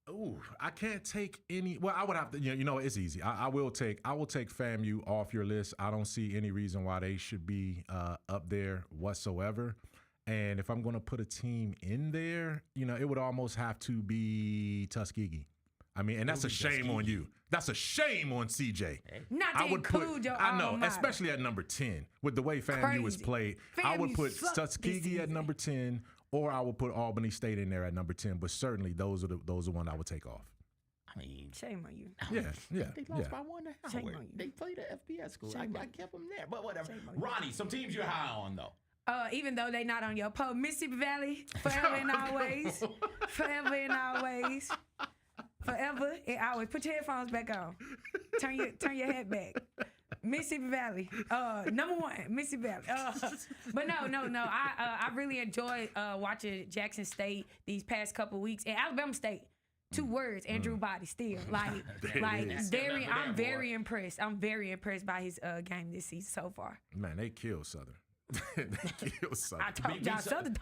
Ooh, I can't take any. Well, I would have to. You know, it's easy. I will take FAMU off your list. I don't see any reason why they should be up there whatsoever. And if I'm going to put a team in there, you know, it would almost have to be Tuskegee. I mean, and that's a shame on you. That's a shame on CJ. Not to include your I know, alma mater. Especially at number 10 with the way FAMU was played. I would put Tuskegee at number 10, or I would put Albany State in there at number 10. But certainly those are the ones I would take off. I mean, shame on you. Yeah. They lost by 1 to Howard. Shame on you. They played at FBS school. I kept them there, but whatever. Ronnie, some teams you're high on though. Even though they not on your poll, Mississippi Valley, forever and always, forever and always. Forever and always. Put your headphones back on. Turn your head back. Mississippi Valley. Number 1, Mississippi Valley. But no. I really enjoyed watching Jackson State these past couple weeks, and Alabama State. 2 words, Andrew Body still. I'm very impressed. I'm very impressed by his game this season so far. Man, they killed Southern. They killed Southern. I told y'all Southern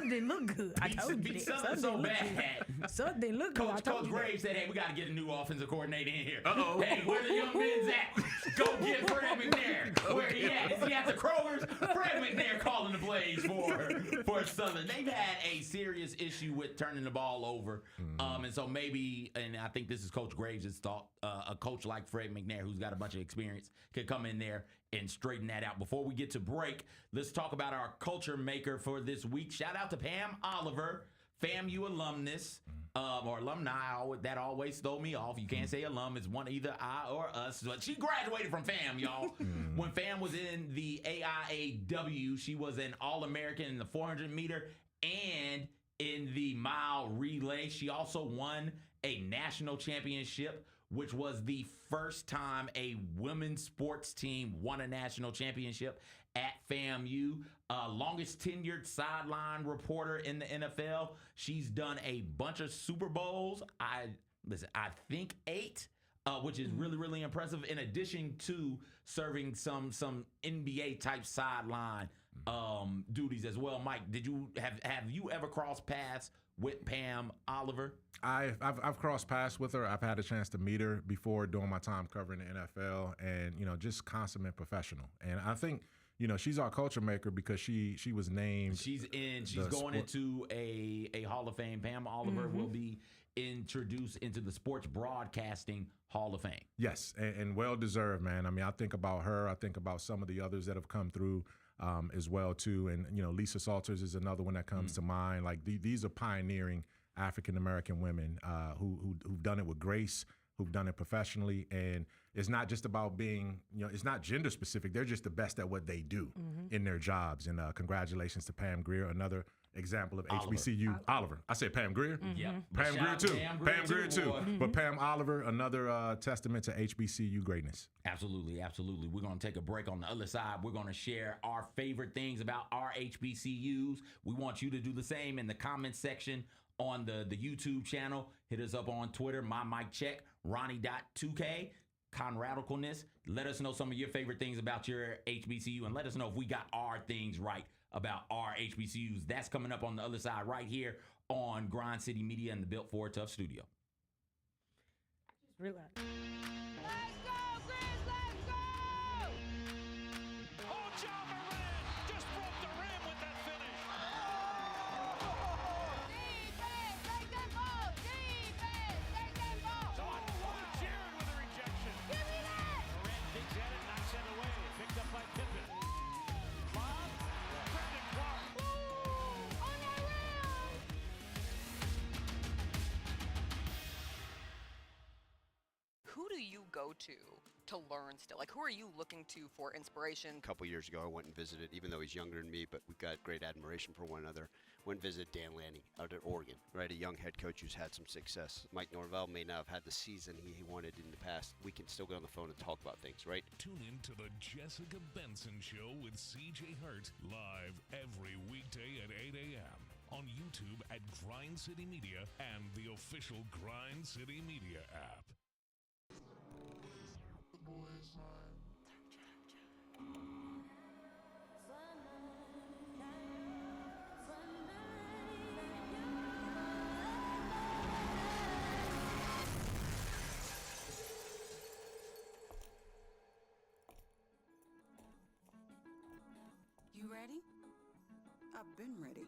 didn't look good. I told you that. Southern so bad. Southern didn't look good. Coach Graves said, "Hey, we got to get a new offensive coordinator in here. Hey, where the young men's at? Go get Fred McNair. Where he at? Is he at the Kroger's? Fred McNair calling the plays for Southern. They've had a serious issue with turning the ball over, and so maybe, and I think this is Coach Graves' thought. A coach like Fred McNair, who's got a bunch of experience, could come in there and straighten that out. Before we get to break, let's talk about our culture maker for this week. Shout out to Pam Oliver, FAMU alumnus, or alumni. That always throw me off. You can't say alum. It's one, either I or us. But she graduated from FAM, y'all. When FAM was in the AIAW, she was an All-American in the 400 meter and in the mile relay. She also won a national championship, which was the first time a women's sports team won a national championship at FAMU. Longest tenured sideline reporter in the NFL. She's done a bunch of Super Bowls. I think 8, which is really, really impressive, in addition to serving some NBA type sideline duties as well. Mike, have you ever crossed paths with Pam Oliver? I've crossed paths with her. I've had a chance to meet her before during my time covering the NFL, and just consummate professional. And I think she's our culture maker because she was named. She's going into a Hall of Fame. Pam Oliver will be introduced into the Sports Broadcasting Hall of Fame. Yes, and well deserved, man. I mean, I think about her. I think about some of the others that have come through as well too. And Lisa Salters is another one that comes to mind. Like these are pioneering African American women who've done it with grace, who've done it professionally, and it's not just about being, it's not gender specific. They're just the best at what they do in their jobs. And congratulations to Pam Grier, another example of HBCU. Oliver. I said Pam Grier? Yeah. Pam Grier too. Pam Grier too. But Pam Oliver, another testament to HBCU greatness. Absolutely, absolutely. We're going to take a break. On the other side, we're going to share our favorite things about our HBCUs. We want you to do the same in the comments section on the YouTube channel. Hit us up on Twitter, my mic check, Ronnie.2K, Conradicalness. Let us know some of your favorite things about your HBCU, and let us know if we got our things right about our HBCUs. That's coming up on the other side right here on Grind City Media and the Built for Tough studio. Just relax. Let's go, Grizz, let's go! Oh, John Moran just broke the rim with that finish. Defense, take them ball. Defense, take them ball. So I don't want Jared with a rejection. Give me that. Moran digs at it, knocks it away. Picked up by Pippen. Lob, Brandon Clark. Ooh, on that rim. Who do you go to learn still? Like, who are you looking to for inspiration? A couple years ago, I went and visited, even though he's younger than me, but we've got great admiration for one another. Went and visited Dan Lanning out at Oregon, right? A young head coach who's had some success. Mike Norvell may not have had the season he wanted in the past. We can still get on the phone and talk about things, right? Tune in to the Jessica Benson Show with CJ Hurt, live every weekday at 8 a.m. on YouTube at Grind City Media and the official Grind City Media app. You ready? I've been ready.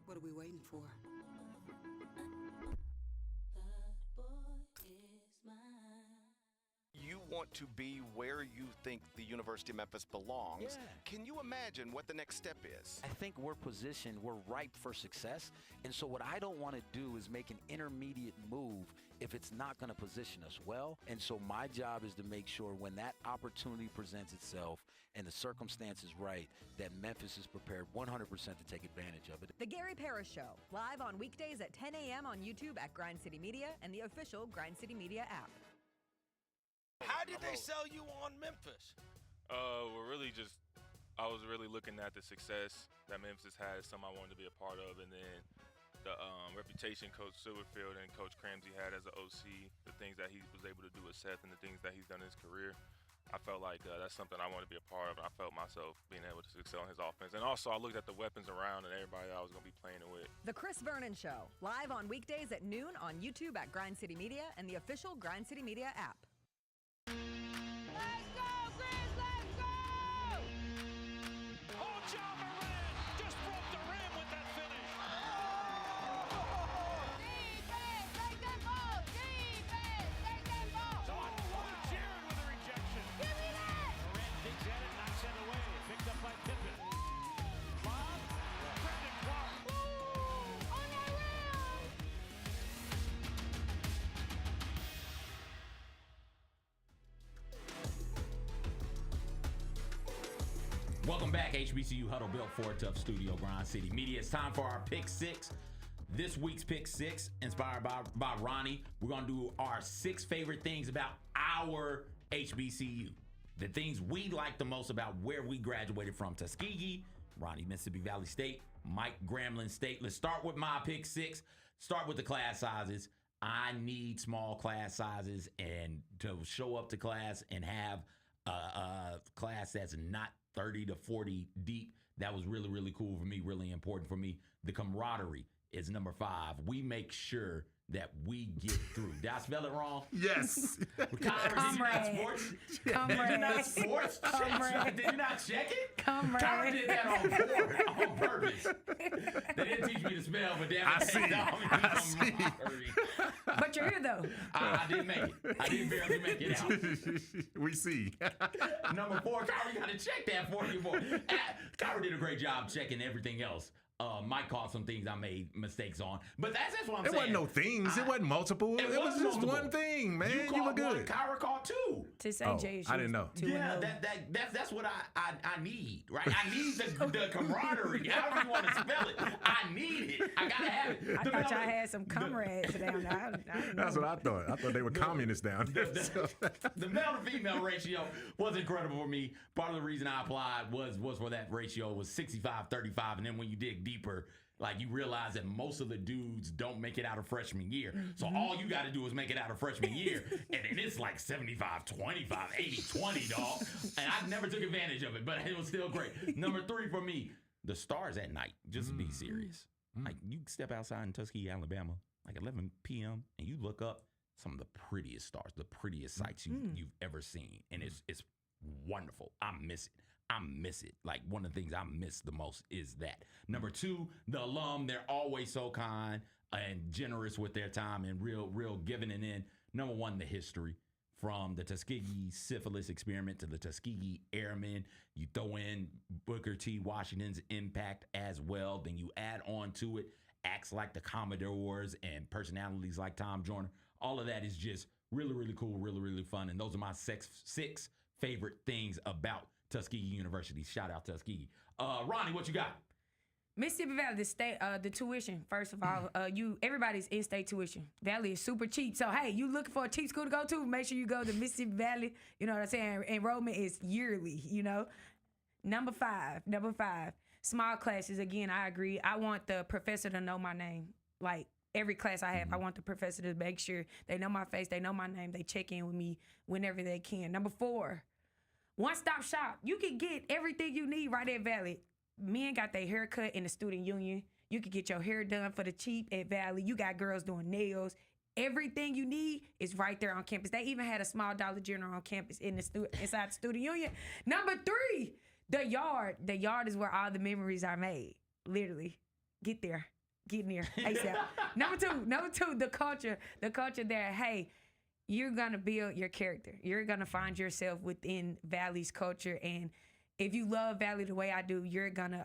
What are we waiting for? You want to be where you think the University of Memphis belongs. Yeah. Can you imagine what the next step is? I think we're positioned, we're ripe for success. And so what I don't want to do is make an intermediate move if it's not going to position us well. And so my job is to make sure when that opportunity presents itself and the circumstance is right, that Memphis is prepared 100% to take advantage of it. The Gary Parrish Show, live on weekdays at 10 a.m. on YouTube at Grind City Media and the official Grind City Media app. How did they sell you on Memphis? Well, really just, I was really looking at the success that Memphis had, something I wanted to be a part of, and then the reputation Coach Silverfield and Coach Cramsey had as an OC, the things that he was able to do with Seth and the things that he's done in his career. I felt like that's something I wanted to be a part of, and I felt myself being able to excel in his offense. And also, I looked at the weapons around and everybody I was going to be playing it with. The Chris Vernon Show, live on weekdays at noon on YouTube at Grind City Media and the official Grind City Media app. Let's go, Grizz, let's go! Oh, John Moran just broke the rim with that finish. Defense, take them ball. Defense, take them ball. So I don't want Jared with a rejection. Give me that. Moran digs at it, knocks it away. Picked up by Pippen. Lob, Brandon Clark. Ooh, on that rim. Welcome back, HBCU Huddle, Built for Tough studio, Grind City Media. It's time for our Pick 6. This week's Pick 6, inspired by Ronnie. We're going to do our 6 favorite things about our HBCU. The things we like the most about where we graduated from. Tuskegee, Ronnie, Mississippi Valley State, Mike, Grambling State. Let's start with my Pick 6. Start with the class sizes. I need small class sizes, and to show up to class and have a class that's not 30 to 40 deep. That was really, really cool for me, really important for me. The camaraderie is number 5. We make sure that we get through. Did I spell it wrong? Yes. Comrade. Did you not sports? Did you not check it? Comrade did that on purpose. They didn't teach me to spell, but damn it, I see. go. I didn't make it. I didn't barely make it out. We see. Number 4, Kyrie got to check that for you, boy. Kyrie did a great job checking everything else. Mike caught some things I made mistakes on, but that's what I'm saying. It wasn't no things. It wasn't multiple. It was just multiple. one thing, man. You were good. Kyra caught 2. To say JSU. I didn't know. Yeah, that's what I need, right? I need the camaraderie. However you want to spell it, I need it. I gotta have it. I thought y'all had some comrades down there. That's what I thought. I thought they were communists down there. The male to female ratio was incredible for me. Part of the reason I applied was for that ratio was 65-35, and then when you dig deeper, like you realize that most of the dudes don't make it out of freshman year. So all you got to do is make it out of freshman year, and then it's like 75-25, 80-20, dog. And I never took advantage of it, but it was still great. Number 3 for me, the stars at night. Just to be serious. Like you step outside in Tuskegee, Alabama, like 11 p.m., and you look up some of the prettiest stars, the prettiest sights you've ever seen, and it's wonderful. I miss it. Like one of the things I miss the most is that. Number 2, the alum, they're always so kind and generous with their time and real giving. And then number 1, the history. From the Tuskegee syphilis experiment to the Tuskegee Airmen, you throw in Booker T. Washington's impact as well. Then you add on to it acts like the Commodores and personalities like Tom Joyner. All of that is just really, really cool, really, really fun. And those are my 6 favorite things about Tuskegee University. Shout out Tuskegee. Ronnie, what you got? Mississippi Valley, the tuition. First of all, everybody's in-state tuition. Valley is super cheap. So hey, you looking for a cheap school to go to? Make sure you go to Mississippi Valley. You know what I'm saying? Enrollment is yearly. You know. Number five, small classes. Again, I agree. I want the professor to know my name. Like every class I have, I want the professor to make sure they know my face, they know my name, they check in with me whenever they can. Number 4, one-stop shop. You can get everything you need right at Valley. Men got their hair cut in the student union. You can get your hair done for the cheap at Valley. You got girls doing nails. Everything you need is right there on campus. They even had a small Dollar General on campus inside the student union. Number 3, the yard. The yard is where all the memories are made. Literally. Get there. Get near ASAP. Number two, the culture. The culture there, hey, you're going to build your character. You're going to find yourself within Valley's culture. And if you love Valley the way I do, you're gonna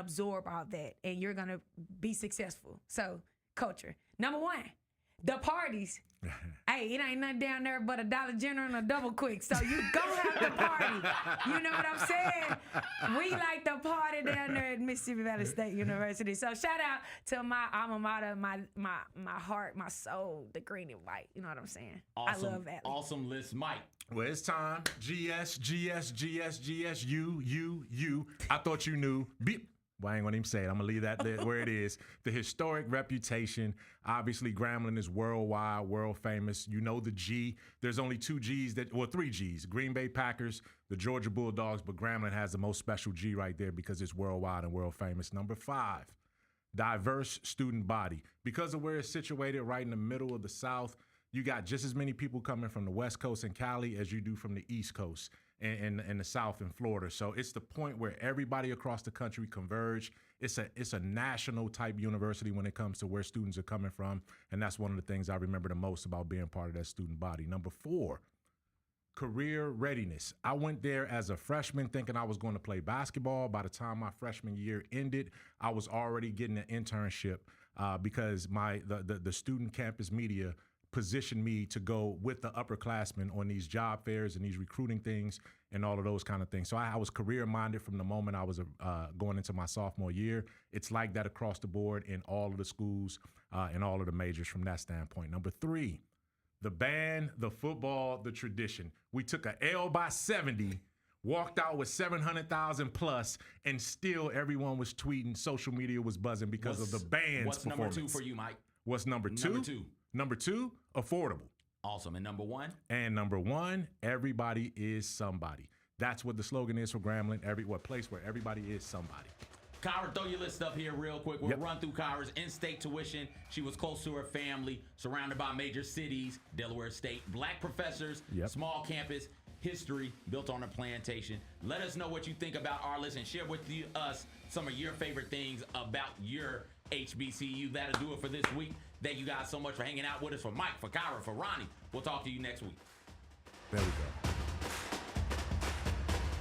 absorb all that and you're gonna be successful. So, culture. Number 1, the parties. Hey, it ain't nothing down there but a Dollar General and a Double Quick. So you go have the party. You know what I'm saying? We like the party down there at Mississippi Valley State University. So shout out to my alma mater, my heart, my soul, the green and white. You know what I'm saying? Awesome, I love Valley. Awesome list, Mike. Well, it's time. GS, you. I thought you knew. Beep. Well, I ain't gonna even say it. I'm gonna leave that there where it is. The historic reputation. Obviously, Grambling is worldwide, world famous. You know the G. There's only 2 G's 3 G's. Green Bay Packers, the Georgia Bulldogs, but Grambling has the most special G right there because it's worldwide and world famous. Number 5, diverse student body. Because of where it's situated right in the middle of the South, you got just as many people coming from the West Coast and Cali as you do from the East Coast and the South in Florida. So it's the point where everybody across the country converge. It's a national type university when it comes to where students are coming from. And that's one of the things I remember the most about being part of that student body. Number 4, career readiness. I went there as a freshman thinking I was going to play basketball. By the time my freshman year ended, I was already getting an internship because the student campus media positioned me to go with the upperclassmen on these job fairs and these recruiting things and all of those kind of things. So I was career-minded from the moment I was going into my sophomore year. It's like that across the board in all of the schools and all of the majors from that standpoint. Number 3, the band, the football, the tradition. We took a L by 70, walked out with 700,000 plus, and still everyone was tweeting. Social media was buzzing because of the band's performance. What's number 2 for you, Mike? What's number 2? Number 2, affordable. Awesome. And number 1? And number 1, everybody is somebody. That's what the slogan is for Grambling. Place where everybody is somebody. Kyra, throw your list up here real quick. We'll run through Kyra's in-state tuition. She was close to her family, surrounded by major cities, Delaware State, black professors, small campus, history built on a plantation. Let us know what you think about our list and share with us some of your favorite things about your HBCU. That'll do it for this week. Thank you guys so much for hanging out with us. For Mike, for Kyra, for Ronnie. We'll talk to you next week. There we go.